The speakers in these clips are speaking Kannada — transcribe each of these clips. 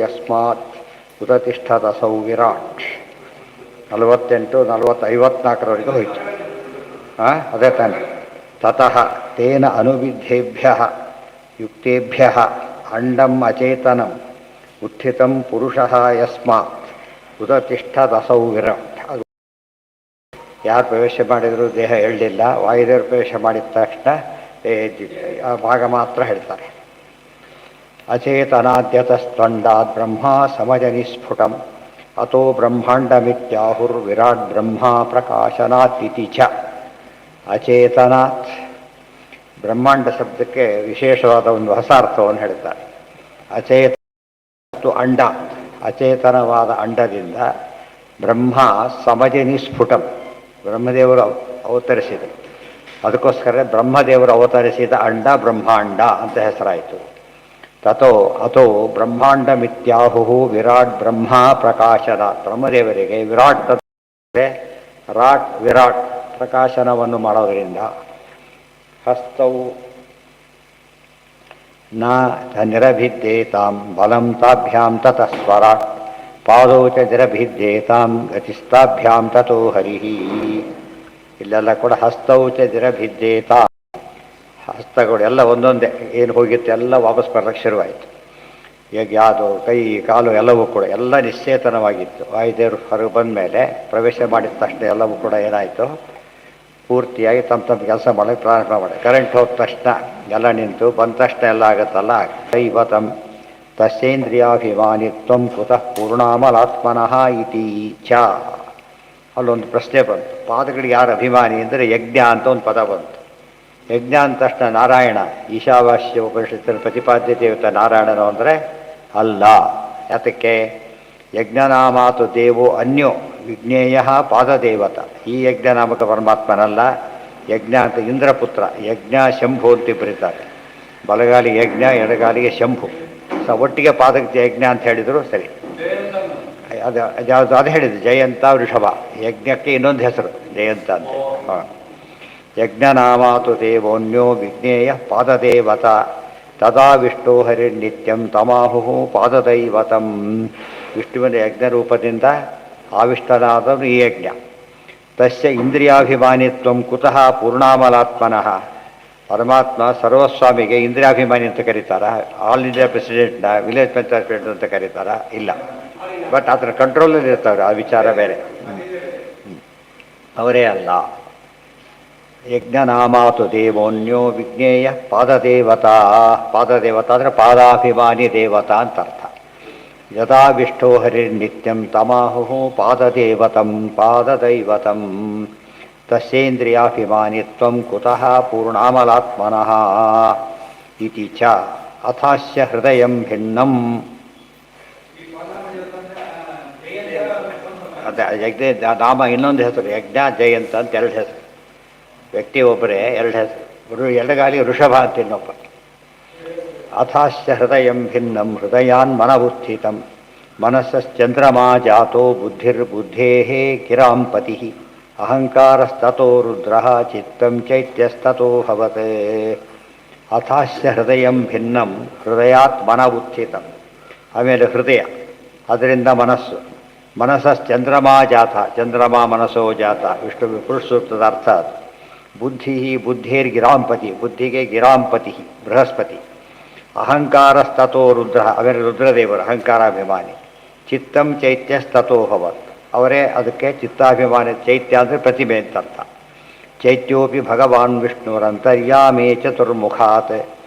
ಯಸ್ಮಾತ್ ಉದತಿಷ್ಠದಸೌ ವಿರಾಟ್ 48 40 54ರವರೆಗೆ ಹೋಯಿತು. ಅದೇ ತಾನೆ. ತತಃ ತೇನ ಅನುವಿಧೇಭ್ಯ ಯುಕ್ತೇಭ್ಯ ಅಂಡಂ ಅಚೇತನಂ ಉತ್ಥಿತಂ ಪುರುಷಃ ಯಸ್ಮಾತ್ ಉದತಿಷ್ಠದಸೌ ವಿರಾಟ್. ಯಾರು ಪ್ರವೇಶ ಮಾಡಿದರೂ ದೇಹ ಹೇಳಲಿಲ್ಲ. ವಾಯುದೇವರು ಪ್ರವೇಶ ಮಾಡಿದ ತಕ್ಷಣ ದೇಹ ಎದ್ದಿದೆ. ಆ ಭಾಗ ಮಾತ್ರ ಹೇಳ್ತಾರೆ. ಅಚೇತನಾದ್ಯತಸ್ತಂಡಾತ್ ಬ್ರಹ್ಮ ಸಮಜನಿಸ್ಫುಟಂ ಅತೋ ಬ್ರಹ್ಮಾಂಡಮಿತ್ಯಾಹುರ್ವಿರಾಟ್ ಬ್ರಹ್ಮ ಪ್ರಕಾಶನಾತ್ ಇತಿ ಚ. ಅಚೇತನಾತ್ ಬ್ರಹ್ಮಾಂಡ ಶಬ್ದಕ್ಕೆ ವಿಶೇಷವಾದ ಒಂದು ಹೊಸ ಅರ್ಥವನ್ನು ಹೇಳ್ತಾರೆ. ಅಚೇತ ಅಂಡ, ಅಚೇತನವಾದ ಅಂಡದಿಂದ ಬ್ರಹ್ಮ ಸಮಜನಿಸ್ಫುಟಂ, ಬ್ರಹ್ಮದೇವರು ಅವತರಿಸಿದರು. ಅದಕ್ಕೋಸ್ಕರ ಬ್ರಹ್ಮದೇವರು ಅವತರಿಸಿದ ಅಂಡ ಬ್ರಹ್ಮಾಂಡ ಅಂತ ಹೆಸರಾಯಿತು. ತಥೋ ಅಥೋ ಬ್ರಹ್ಮಾಂಡಮಿತ್ಯಾಹು ವಿರಾಟ್ ಬ್ರಹ್ಮ ಪ್ರಕಾಶನ. ಬ್ರಹ್ಮದೇವರಿಗೆ ವಿರಾಟ್ ರಾಟ್ ವಿರಾಟ್ ಪ್ರಕಾಶನವನ್ನು ಮಾಡೋದರಿಂದ ಹಸ್ತೌ ನ ನಿರಭಿದ್ಯೇತಾಂ ಬಲಂ ತಾಭ್ಯಾಂ ತತಃ ಸ್ವರಾಟ್ ಪಾದೌ ಚ ನಿರಭಿದ್ಯೇತಾಂ ಗತಿಸ್ತಾಭ್ಯಾಂ ತಥೋ ಹರಿಃ. ಇಲ್ಲೆಲ್ಲ ಕೂಡ ಹಸ್ತೌ ಚ ನಿರಭಿದ್ಯೇತಾಂ, ಹಸ್ತಗಳು ಎಲ್ಲ ಒಂದೊಂದೇ ಏನು ಹೋಗಿತ್ತು ಎಲ್ಲ ವಾಪಸ್ ಬರಲಿಕ್ಕೆ ಶುರುವಾಯಿತು. ಈಗ ಯಾವುದು ಕೈ ಕಾಲು ಎಲ್ಲವೂ ಕೂಡ ಎಲ್ಲ ನಿಶ್ಚೇತನವಾಗಿತ್ತು. ವಾಯುದೇವರು ಹೊರಗೆ ಬಂದ ಮೇಲೆ ಪ್ರವೇಶ ಮಾಡಿದ ತಕ್ಷಣ ಎಲ್ಲವೂ ಕೂಡ ಏನಾಯಿತು, ಪೂರ್ತಿಯಾಗಿ ತಮ್ಮ ತಮ್ಮ ಕೆಲಸ ಮಾಡೋಕ್ಕೆ ಪ್ರಾರಂಭ ಮಾಡಿ. ಕರೆಂಟ್ ಹೋದ ತಕ್ಷಣ ಎಲ್ಲ ನಿಂತು, ಬಂದ ತಕ್ಷಣ ಎಲ್ಲ ಆಗುತ್ತಲ್ಲ. ದೈವತಂ ತಸ್ಯೇಂದ್ರಿಯಾಭಿಮಾನಿತ್ವಂ ಕುತಃ ಪೂರ್ಣಾಮಲಾತ್ಮನಃ ಇತಿ ಚ. ಅಲ್ಲೊಂದು ಪ್ರಶ್ನೆ ಬಂತು. ಪಾದಗಳಿಗೆ ಯಾರು ಅಭಿಮಾನಿ ಅಂದರೆ ಯಜ್ಞ ಅಂತ ಒಂದು ಪದ ಬಂತು. ಯಜ್ಞ ಅಂದ ತಕ್ಷಣ ನಾರಾಯಣ, ಈಶಾವಾಸ್ಯ ಉಪನಿಷತ್ತಿನ ಪ್ರತಿಪಾದ್ಯ ದೇವತೆ ನಾರಾಯಣನು ಅಂದರೆ ಅಲ್ಲ. ಯಾತಕ್ಕೆ? ಯಜ್ಞನಾಮಾತು ದೇವೋ ಅನ್ಯೋ ವಿಜ್ಞೇಯ ಪಾದದೇವತ. ಈ ಯಜ್ಞನಾಮಕ ಪರಮಾತ್ಮನಲ್ಲ. ಯಜ್ಞ ಅಂತ ಇಂದ್ರಪುತ್ರ, ಯಜ್ಞ ಶಂಭು ಅಂತ ಬರೀತಾರೆ. ಬಲಗಾಲಿಗೆ ಯಜ್ಞ, ಎಡಗಾಲಿಗೆ ಶಂಭು. ಒಟ್ಟಿಗೆ ಪಾದಕ್ಕೆ ಯಜ್ಞ ಅಂತ ಹೇಳಿದರು ಸರಿ. ಅದು ಹೇಳಿದ್ದು ಜಯಂತ ವೃಷಭ. ಯಜ್ಞಕ್ಕೆ ಇನ್ನೊಂದು ಹೆಸರು ಜಯಂತ ಅಂತ. ಹಾಂ. ಯಜ್ಞನಾಮಾತು ದೇವೋನ್ಯೋ ವಿಜ್ಞೇಯ ಪಾದದೇವತ ತದಾ ವಿಷ್ಣು ಹರಿರ್ನಿತ್ಯಂ ತಮಾಹು ಪಾದದೈವತಂ. ವಿಷ್ಣುವಿನ ಯಜ್ಞ ರೂಪದಿಂದ ಆವಿಷ್ಟನಾದನು ಈ ಯಜ್ಞ. ತಸ್ಯ ಇಂದ್ರಿಯಾಭಿಮಾನಿತ್ವಂ ಕುತಃ ಪೂರ್ಣಾಮಲಾತ್ಮನಃ. ಪರಮಾತ್ಮ ಸರ್ವಸ್ವಾಮಿಗೆ ಇಂದ್ರಿಯಾಭಿಮಾನಿ ಅಂತ ಕರೀತಾರ? ಆಲ್ ಇಂಡಿಯಾ ಪ್ರೆಸಿಡೆಂಟ್ನ ವಿಲೇಜ್ ಪಂಚಾಯತ್ ಪ್ರೆಸಿಡೆಂಟ್ ಅಂತ ಕರೀತಾರ? ಇಲ್ಲ. ಬಟ್ ಅದರ ಕಂಟ್ರೋಲಲ್ಲಿ ಇರ್ತಾವ್ರೆ, ಆ ವಿಚಾರ ಬೇರೆ. ಅವರೇ ಅಲ್ಲ. ಯಜ್ಞನಾಮಾತು ದೇವೋನ್ಯೋ ವಿಜ್ಞೇಯ ಪಾದದೇವತಾ. ಪಾದದೇವತಾ ಅಂದರೆ ಪಾದಾಭಿಮಾನಿ ದೇವತಾ ಅಂತ ಅರ್ಥ. ಯದಾ ವಿಷ್ಣು ಹರಿರ್ನಿತ್ಯಂ ತಮಾಹು ಪಾದದೇವತಂ ಪಾದದೈವತಂ ತಸ್ಯೇಂದ್ರಿಯಾಭಿಮಾನಿತ್ವಂ ಕುತಃ ಪೂರ್ಣಾಮಲಾತ್ಮನಃ ಇತಿ ಚ. ಅಥಾಸ್ಯ ಹೃದಯಂ ಭಿನ್ನಂ. ಅದೇ ಯಜ್ಞ ನಾಮ ಇನ್ನೊಂದು ಹೆಸರು, ಯಜ್ಞ ಜಯಂತ ಅಂತ ಎರಡು ಹೆಸರು. ವ್ಯಕ್ತಿ ಒಬ್ಬರೇ ಎರಡು ಹೆಸರು. ಎಡಗಾಲಿ ವೃಷಭ ಅಂತ ಇನ್ನೊಬ್ಬ. ಅಥಾಸ್ಯ ಹೃದಯಂ ಭಿನ್ನಂ ಹೃದಯಾನ್ ಮನಬುದ್ಧಿತಂ ಮನಸ್ಸಶ್ಚಂದ್ರಮಾ ಜಾತೋ ಬುದ್ಧಿರ್ಬುದ್ಧೇಃ ಗಿರಾಂಪತಿ ಅಹಂಕಾರಸ್ತತೋ ರುದ್ರಃ ಚಿತ್ತಂ ಚೈತ್ಯಸ್ತತೋ ಭವತ್. ಅಥಾಸ್ಯ ಹೃದಯಂ ಭಿನ್ನಂ ಹೃದಯಾತ್ ಮನಬುದ್ಧಿತಂ. ಆಮೇಲೆ ಹೃದಯ, ಅದರಿಂದ ಮನಸ್ಸು. ಮನಸ್ಸಶ್ಚಂದ್ರಮಾ ಜಾತ, ಚಂದ್ರಮಾ ಮನಸ್ಸೋ ಜಾತ. ವಿಷ್ಣು ಪುರುಷ ಸೂಕ್ತದ ಅರ್ಥ ಅದು. ಬುದ್ಧಿ ಬುದ್ಧೇರ್ ಗಿರಾಂಪತಿ, ಬುದ್ಧಿಗೆ ಗಿರಾಂಪತಿ ಬೃಹಸ್ಪತಿ. ಅಹಂಕಾರಸ್ತತೋ ರುದ್ರ, ಅವರೇ ರುದ್ರದೇವರು ಅಹಂಕಾರಾಭಿಮಾನಿ. ಚಿತ್ತಂ ಚೈತ್ಯಸ್ತತೋ ಭವತ್, ಅವರೇ ಅದಕ್ಕೆ ಚಿತ್ತಾಭಿಮಾನಿ. ಚೈತ್ಯ ಅಂದರೆ ಪ್ರತಿಮೆ ಅಂತ ಅರ್ಥ. ಚೈತ್ಯೋಪಿ ಭಗವಾನ್ ವಿಷ್ಣುರಂತರ್ಯಾಮೇ ಚತುರ್ಮುಖಾತ್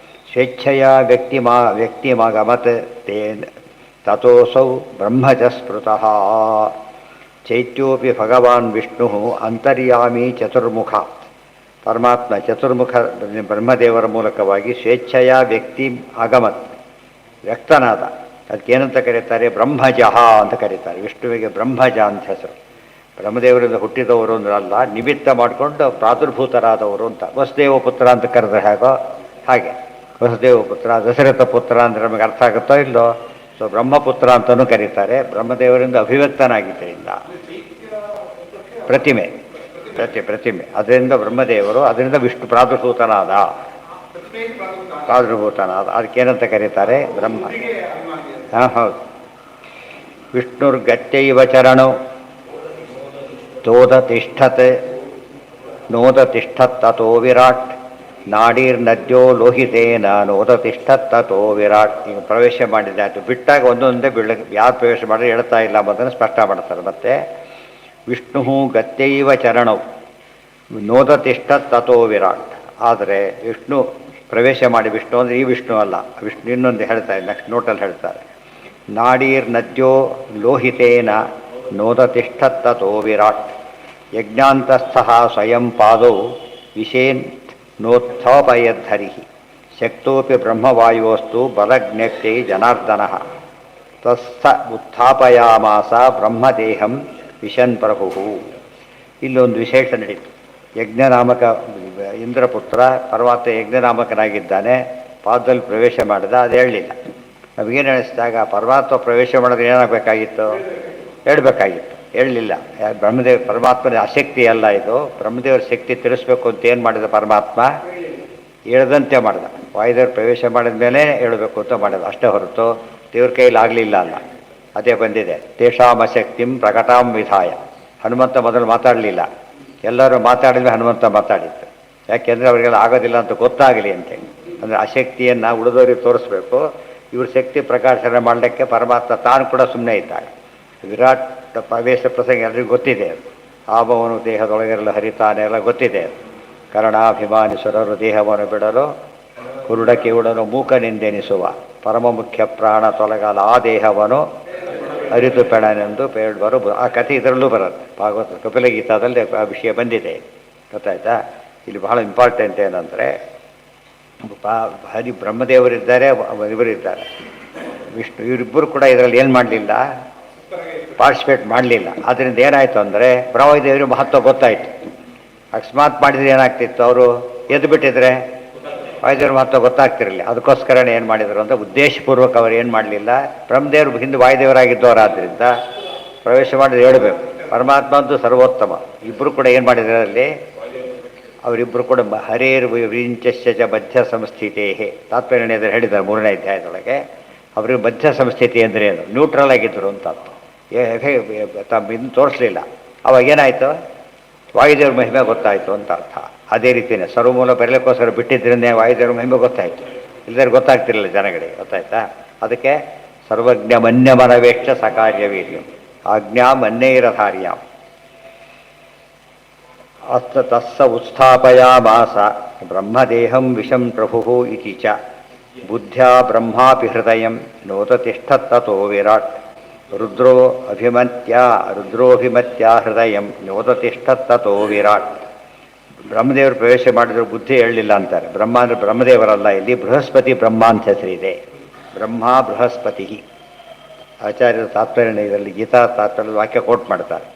ಸ್ವೇಚ್ಛೆಯ ವ್ಯಕ್ತಿಮಗಮತ್ ತೇನ ತತೋಸೌ ಬ್ರಹ್ಮಚ ಸ್ಮೃತಃ. ಚೈತ್ಯೋಪಿ ಭಗವಾನ್ ವಿಷ್ಣು ಅಂತರ್ಯಾಮಿ ಚತುರ್ಮುಖಾತ್. ಪರಮಾತ್ಮ ಚತುರ್ಮುಖ ಬ್ರಹ್ಮದೇವರ ಮೂಲಕವಾಗಿ ಸ್ವೇಚ್ಛೆಯ ವ್ಯಕ್ತಿ ಆಗಮತ್, ವ್ಯಕ್ತನಾದ. ಅದಕ್ಕೇನಂತ ಕರೀತಾರೆ? ಬ್ರಹ್ಮಜಃ ಅಂತ ಕರೀತಾರೆ. ವಿಷ್ಣುವಿಗೆ ಬ್ರಹ್ಮಜ ಅಂತ ಹೆಸರು. ಬ್ರಹ್ಮದೇವರಿಂದ ಹುಟ್ಟಿದವರು ಅಂದ್ರಲ್ಲ, ನಿಮಿತ್ತ ಮಾಡಿಕೊಂಡು ಪ್ರಾದುರ್ಭೂತರಾದವರು ಅಂತ. ವಸುದೇವ ಪುತ್ರ ಅಂತ ಕರೆದ್ರೆ ಹೇಗೋ ಹಾಗೆ. ವಸುದೇವ ಪುತ್ರ, ದಶರಥ ಪುತ್ರ ಅಂದರೆ ನಮಗೆ ಅರ್ಥ ಆಗುತ್ತೋ ಇಲ್ಲೋ. ಸೊ ಬ್ರಹ್ಮಪುತ್ರ ಅಂತಲೂ ಕರೀತಾರೆ. ಬ್ರಹ್ಮದೇವರಿಂದ ಅಭಿವ್ಯಕ್ತನಾಗಿದ್ದರಿಂದ ಪ್ರತಿಮೆ, ಪ್ರತಿಮೆ. ಅದರಿಂದ ಬ್ರಹ್ಮದೇವರು, ಅದರಿಂದ ವಿಷ್ಣು ಪ್ರಾದುರ್ಭೂತನಾದ. ಅದಕ್ಕೇನಂತ ಕರೀತಾರೆ? ಬ್ರಹ್ಮ. ಹಾಂ, ಹೌದು. ವಿಷ್ಣುರ್ಗತ್ಯೈವ ಚರಣೌ ತೋದತಿಷ್ಠತ್ ನೋದತಿಷ್ಠತ್ತೋ ವಿರಾಟ್ ನಾಡೀರ್ನದ್ಯೋ ಲೋಹಿತೇನ ನೋದತಿಷ್ಠತ್ತೋ ವಿರಾಟ್. ಈಗ ಪ್ರವೇಶ ಮಾಡಿದೆ ಆಯಿತು, ಬಿಟ್ಟಾಗ ಒಂದೊಂದೇ ಬೀಳಕ್ಕೆ ಯಾರು ಪ್ರವೇಶ ಮಾಡಿದ್ರೆ ಹೇಳ್ತಾ ಇಲ್ಲ ಅನ್ನೋದನ್ನು ಸ್ಪಷ್ಟ ಮಾಡ್ತಾರೆ. ಮತ್ತೆ ವಿಷ್ಣು ಗತ್ಯೈವ ಚರಣೌ ನೋದತಿಷ್ಠತ್ತೋ ವಿರಾಟ್. ಆದರೆ ವಿಷ್ಣು ಪ್ರವೇಶ ಮಾಡಿ, ವಿಷ್ಣು ಅಂದರೆ ಈ ವಿಷ್ಣು ಅಲ್ಲ, ವಿಷ್ಣು ಇನ್ನೊಂದು ಹೇಳ್ತಾರೆ, ನೆಕ್ಸ್ಟ್ ನೋಟಲ್ಲಿ ಹೇಳ್ತಾರೆ. ನಾಡೀರ್ನದ್ಯೋ ಲೋಹಿತೇನ ನೋದತಿಷ್ಠತ್ತೋ ವಿರಾಟ್ ಯಜ್ಞಾಂತಸ್ಥಃ ಸ್ವಯಂ ಪಾದೌ ವಿಷೇನ್ ನೋತ್ಥಾಪಯದ್ಧರಿ ಶಕ್ತೋಪಿ ಬ್ರಹ್ಮವಾಯೋಸ್ತು ಬಲಜ್ಞಪ್ತೈ ಜನಾರ್ದನಃ ತಸ್ಸ ಉತ್ಥಾಪಯಾಮಾಸ ಬ್ರಹ್ಮದೇಹಂ ವಿಶನ್ ಪ್ರಭು. ಇಲ್ಲೊಂದು ವಿಶೇಷ ನಡೀತು. ಯಜ್ಞನಾಮಕ ಇಂದ್ರಪುತ್ರ ಪರಮಾತ್ಮ ಯಜ್ಞನಾಮಕನಾಗಿದ್ದಾನೆ, ಪಾದದಲ್ಲಿ ಪ್ರವೇಶ ಮಾಡಿದ, ಅದು ಹೇಳಲಿಲ್ಲ. ನಮಗೇನು ಅನಿಸಿದಾಗ ಪರಮಾತ್ಮ ಪ್ರವೇಶ ಮಾಡಿದ್ರೆ ಏನಾಗಬೇಕಾಗಿತ್ತು, ಹೇಳಬೇಕಾಗಿತ್ತು, ಹೇಳಲಿಲ್ಲ. ಪರಮಾತ್ಮನ ಆಸಕ್ತಿ ಅಲ್ಲ ಇದು, ಬ್ರಹ್ಮದೇವರ ಶಕ್ತಿ ತಿಳಿಸ್ಬೇಕು ಅಂತ ಏನು ಮಾಡಿದ ಪರಮಾತ್ಮ, ಹೇಳ್ದಂತೆ ಮಾಡಿದ. ವಾಯುದೇವರು ಪ್ರವೇಶ ಮಾಡಿದ ಮೇಲೆ ಹೇಳಬೇಕು ಅಂತ ಮಾಡಿದ, ಅಷ್ಟೇ ಹೊರತು ದೇವ್ರ ಕೈಯಲ್ಲಿ ಆಗಲಿಲ್ಲ ಅಲ್ಲ. ಅದೇ ಬಂದಿದೆ, ತೇಷಾಮ ಶಕ್ತಿಂ ಪ್ರಕಟಾಂ ವಿಧಾಯ. ಹನುಮಂತ ಮೊದಲು ಮಾತಾಡಲಿಲ್ಲ, ಎಲ್ಲರೂ ಮಾತಾಡಿದ್ರೆ ಹನುಮಂತ ಮಾತಾಡಿದ್ದು. ಯಾಕೆಂದರೆ ಅವರಿಗೆಲ್ಲ ಆಗೋದಿಲ್ಲ ಅಂತ ಗೊತ್ತಾಗಲಿ ಅಂತೇಳಿ. ಅಂದರೆ ಆ ಶಕ್ತಿಯನ್ನು ಉಳಿದವರಿಗೆ ತೋರಿಸ್ಬೇಕು. ಇವ್ರ ಶಕ್ತಿ ಪ್ರಕಾಶನ ಮಾಡಲಿಕ್ಕೆ ಪರಮಾತ್ಮ ತಾನು ಕೂಡ ಸುಮ್ಮನೆ ಇದ್ದಾಗ. ವಿರಾಟ್ ಪ್ರವೇಶ ಪ್ರಸಂಗ ಎಲ್ರಿಗೂ ಗೊತ್ತಿದೆ. ಆಭವನು ದೇಹದೊಳಗೆಲ್ಲ ಹರಿತಾನೆ ಎಲ್ಲ ಗೊತ್ತಿದೆ. ಕರ್ಣಾಭಿಮಾನಿಸುರರು ದೇಹವನ್ನು ಬಿಡಲು ಕುರುಡ ಕಿವುಡನು ಮೂಕನೆಂದೆನಿಸುವ ಪರಮ ಮುಖ್ಯ ಪ್ರಾಣ ತೊಲಗಲ ಆ ದೇಹವನ್ನು ಅರಿತು ಪೆಣನೆಂದು ಬೇಡ್ಬರು. ಆ ಕಥೆ ಇದರಲ್ಲೂ ಬರುತ್ತೆ, ಭಾಗವತ ಕಪಿಲಗೀತಾದಲ್ಲಿ ಆ ವಿಷಯ ಬಂದಿದೆ. ಗೊತ್ತಾಯ್ತಾ? ಇಲ್ಲಿ ಬಹಳ ಇಂಪಾರ್ಟೆಂಟ್ ಏನಂದರೆ, ಹರಿ ಬ್ರಹ್ಮದೇವರಿದ್ದಾರೆ, ಇವರಿದ್ದಾರೆ ವಿಷ್ಣು, ಇವರಿಬ್ಬರು ಕೂಡ ಇದರಲ್ಲಿ ಏನು ಮಾಡಲಿಲ್ಲ, ಪಾರ್ಟಿಸಿಪೇಟ್ ಮಾಡಲಿಲ್ಲ. ಅದರಿಂದ ಏನಾಯಿತು ಅಂದರೆ ಬ್ರಹ್ಮದೇವರಿಗೆ ಮಹತ್ವ ಗೊತ್ತಾಯಿತು. ಅಕಸ್ಮಾತ್ ಮಾಡಿದರೆ ಏನಾಗ್ತಿತ್ತು, ಅವರು ಎದ್ದು ಬಿಟ್ಟಿದ್ರೆ ವಾಯುದೇವ್ರ ಮಹತ್ವ ಗೊತ್ತಾಗ್ತಿರಲಿಲ್ಲ. ಅದಕ್ಕೋಸ್ಕರನೇ ಏನು ಮಾಡಿದರು ಅಂತ ಉದ್ದೇಶಪೂರ್ವಕ ಅವರು ಏನು ಮಾಡಲಿಲ್ಲ. ಬ್ರಹ್ಮದೇವರು ಹಿಂದೆ ವಾಯುದೇವರಾಗಿದ್ದವರಾದ್ದರಿಂದ ಪ್ರವೇಶ ಮಾಡಿದ್ರೆ ಹೇಳಬೇಕು. ಪರಮಾತ್ಮ ಅಂತೂ ಸರ್ವೋತ್ತಮ. ಇಬ್ಬರು ಕೂಡ ಏನು ಮಾಡಿದ್ದಾರೆ ಅಲ್ಲಿ, ಅವರಿಬ್ಬರು ಕೂಡ ಹರೇರ್ ವಿಂಚಶ್ಚ ಮಧ್ಯ ಸಂಸ್ಥಿತೇ ತಾತ್ಪರ್ಯದಲ್ಲಿ ಹೇಳಿದ್ದಾರೆ 3ನೇ ಅಧ್ಯಾಯದೊಳಗೆ. ಅವರು ಮಧ್ಯ ಸಂಸ್ಥಿತಿ ಅಂದರೆ ಏನು, ನ್ಯೂಟ್ರಲ್ ಆಗಿದ್ದರು ಅಂತ ಅರ್ಥ. ತಮ್ಮ ಇನ್ನು ತೋರಿಸಲಿಲ್ಲ. ಅವಾಗ ಏನಾಯಿತು, ವಾಯುದೇವ್ರ ಮಹಿಮೆ ಗೊತ್ತಾಯಿತು ಅಂತ ಅರ್ಥ. ಅದೇ ರೀತಿಯೇ ಸರ್ವಮೂಲ ಬರಲಿಕ್ಕೋಸ್ಕರ ಬಿಟ್ಟಿದ್ದರಿಂದ ವಾಯುದೇವ್ರ ಮಹಿಮೆ ಗೊತ್ತಾಯಿತು. ಇಲ್ಲದ್ರೆ ಗೊತ್ತಾಗ್ತಿರಲಿಲ್ಲ ಜನಗಳಿಗೆ. ಗೊತ್ತಾಯ್ತಾ? ಅದಕ್ಕೆ ಸರ್ವಜ್ಞ ಮನ್ಯ ಮನವೇಕ್ಷ ಸಕಾರ್ಯವೀರ್ಯಂ ಆಜ್ಞಾ ಮನ್ಯೈರಧಾರ್ಯಾಂ ಅಸ್ತ ತಸ್ಸ ಉತ್ಸ್ಥಾಪಯಾಮಾಸ ಬ್ರಹ್ಮದೇಹಂ ವಿಷಂ ಪ್ರಭು ಇತಿ ಚ ಬುದ್ಧ್ಯಾ ಬ್ರಹ್ಮಾಪಿ ಹೃದಯಂ ನೋದತಿಷ್ಠತ್ತೋ ವಿರಾಟ್ ರುದ್ರೋಭಿಮತ್ಯ ಹೃದಯಂ ನೋದತಿಷ್ಠತ್ತೋ ವಿರಾಟ್. ಬ್ರಹ್ಮದೇವರು ಪ್ರವೇಶ ಮಾಡಿದ್ರು, ಬುದ್ಧಿ ಹೇಳಲಿಲ್ಲ ಅಂತಾರೆ. ಬ್ರಹ್ಮ ಅಂದರೆ ಬ್ರಹ್ಮದೇವರಲ್ಲ, ಇಲ್ಲಿ ಬೃಹಸ್ಪತಿ ಬ್ರಹ್ಮ ಅಂತ ಹೆಸರಿದೆ. ಬ್ರಹ್ಮ ಬೃಹಸ್ಪತಿ. ಆಚಾರ್ಯರ ತಾತ್ಪರ್ಯ ಇದರಲ್ಲಿ ಗೀತಾ ತಾತ್ಪರ್ಯದ ವಾಕ್ಯ ಕೋಟ್ ಮಾಡ್ತಾರೆ.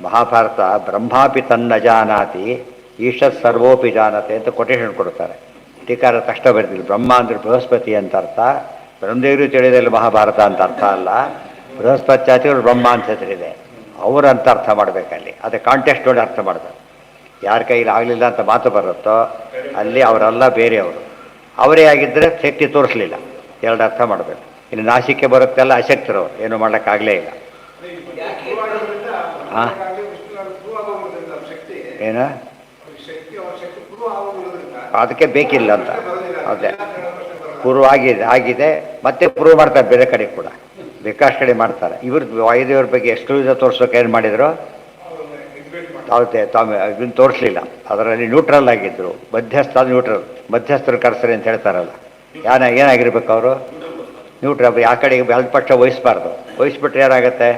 ಮಹಾಭಾರತ ಬ್ರಹ್ಮಾಪಿ ತನ್ನ ಜಾನಾತಿ ಈಶತ್ ಸರ್ವೋಪಿ ಜಾನತೆ ಅಂತ ಕೊಟೇಶನ್ ಕೊಡ್ತಾರೆ. ಟೀಕಾರ ತಕ್ಷಣ ಬರ್ತಿಲ್ಲ. ಬ್ರಹ್ಮ ಅಂದರೆ ಬೃಹಸ್ಪತಿ ಅಂತ ಅರ್ಥ. ಬ್ರಹ್ಮದೇವರು ತಿಳಿದಲ್ಲಿ ಮಹಾಭಾರತ ಅಂತ ಅರ್ಥ ಅಲ್ಲ. ಬೃಹಸ್ಪತ್ಯಾತಿಗಳು ಬ್ರಹ್ಮ ಅಂತ ಹೆಸರಿದೆ, ಅವರು ಅಂತ ಅರ್ಥ ಮಾಡಬೇಕಲ್ಲಿ. ಅದೇ ಕಾಂಟೆಕ್ಸ್ಟ್ ನೋಡಿ ಅರ್ಥ ಮಾಡಬೇಕು. ಯಾರ ಕೈಲಿ ಆಗಲಿಲ್ಲ ಅಂತ ಮಾತು ಬರುತ್ತೋ ಅಲ್ಲಿ ಅವರೆಲ್ಲ ಬೇರೆಯವರು. ಅವರೇ ಆಗಿದ್ದರೆ ಶಕ್ತಿ ತೋರಿಸಲಿಲ್ಲ. ಎರಡು ಅರ್ಥ ಮಾಡಬೇಕು. ಇನ್ನು ನಾಶಿಕೆ ಬರುತ್ತೆಲ್ಲ ಅಶಕ್ತರು, ಏನು ಮಾಡೋಕ್ಕಾಗಲೇ ಇಲ್ಲ. ಹಾಂ ಏನು ಅದಕ್ಕೆ ಬೇಕಿಲ್ಲ ಅಂತ. ಅದೇ ಪ್ರೂವ್ ಆಗಿದೆ ಮತ್ತೆ ಪ್ರೂವ್ ಮಾಡ್ತಾರೆ ಬೇರೆ ಕಡೆ ಕೂಡ, ಬೇಕಾಷ್ಟು ಕಡೆ ಮಾಡ್ತಾರೆ. ಇವರು ವಾಯುದೇವ್ರ ಬಗ್ಗೆ ಎಕ್ಸ್ಕ್ಲೂಸಿವ್ ತೋರಿಸೋಕೆ ಏನು ಮಾಡಿದರು, ಇದನ್ನು ತೋರಿಸಲಿಲ್ಲ. ಅದರಲ್ಲಿ ನ್ಯೂಟ್ರಲ್ ಆಗಿದ್ದರು, ಮಧ್ಯಸ್ಥರು ಕರೆಸರಿ ಅಂತ ಹೇಳ್ತಾರಲ್ಲ. ಏನಾಗಿರ್ಬೇಕು ಅವರು, ನ್ಯೂಟ್ರಲ್. ಆ ಕಡೆಗೆ ಬಲ ಪಕ್ಷ ವಹಿಸಬಾರ್ದು. ವಹಿಸ್ಬಿಟ್ರೆ ಏನಾಗುತ್ತೆ,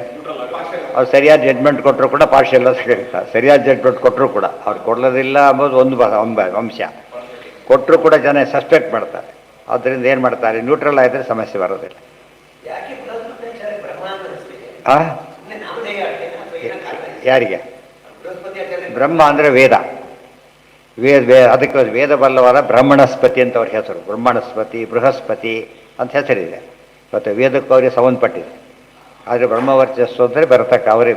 ಅವ್ರು ಸರಿಯಾದ ಜಡ್ಜ್ಮೆಂಟ್ ಕೊಟ್ಟರು ಕೂಡ ಪಾರ್ಷಿಯಲ್ ಹೇಳ್ತಾರೆ. ಸರಿಯಾದ ಜಡ್ಜ್ಮೆಂಟ್ ಕೊಟ್ಟರು ಕೂಡ ಅವ್ರು ಕೊಡೋದಿಲ್ಲ ಅಂಬೋದು ಒಂದು ಅಂಶ. ಕೊಟ್ಟರು ಕೂಡ ಜನ ಸಸ್ಪೆಕ್ಟ್ ಮಾಡ್ತಾರೆ. ಆದ್ದರಿಂದ ಏನು ಮಾಡ್ತಾರೆ, ನ್ಯೂಟ್ರಲ್ ಆಗಿದ್ರೆ ಸಮಸ್ಯೆ ಬರೋದಿಲ್ಲ. ಯಾರಿಗೆ ಬ್ರಹ್ಮ ಅಂದರೆ ವೇದ ಅದಕ್ಕೆ ವೇದ ಬಲ್ಲವಾದ ಬ್ರಹ್ಮಣಸ್ಪತಿ ಅಂತ ಅವ್ರ ಹೆಸರು. ಬ್ರಹ್ಮಣಸ್ಪತಿ ಬೃಹಸ್ಪತಿ ಅಂತ ಹೆಸರಿದೆ. ಮತ್ತು ವೇದಕ್ಕೂ ಅವರಿಗೆ ಸಂಬಂಧಪಟ್ಟಿದೆ. ಆದರೆ ಬ್ರಹ್ಮವರ್ಚಸ್ಸು ಅಂದರೆ ಬರತಕ್ಕ ಅವರೇ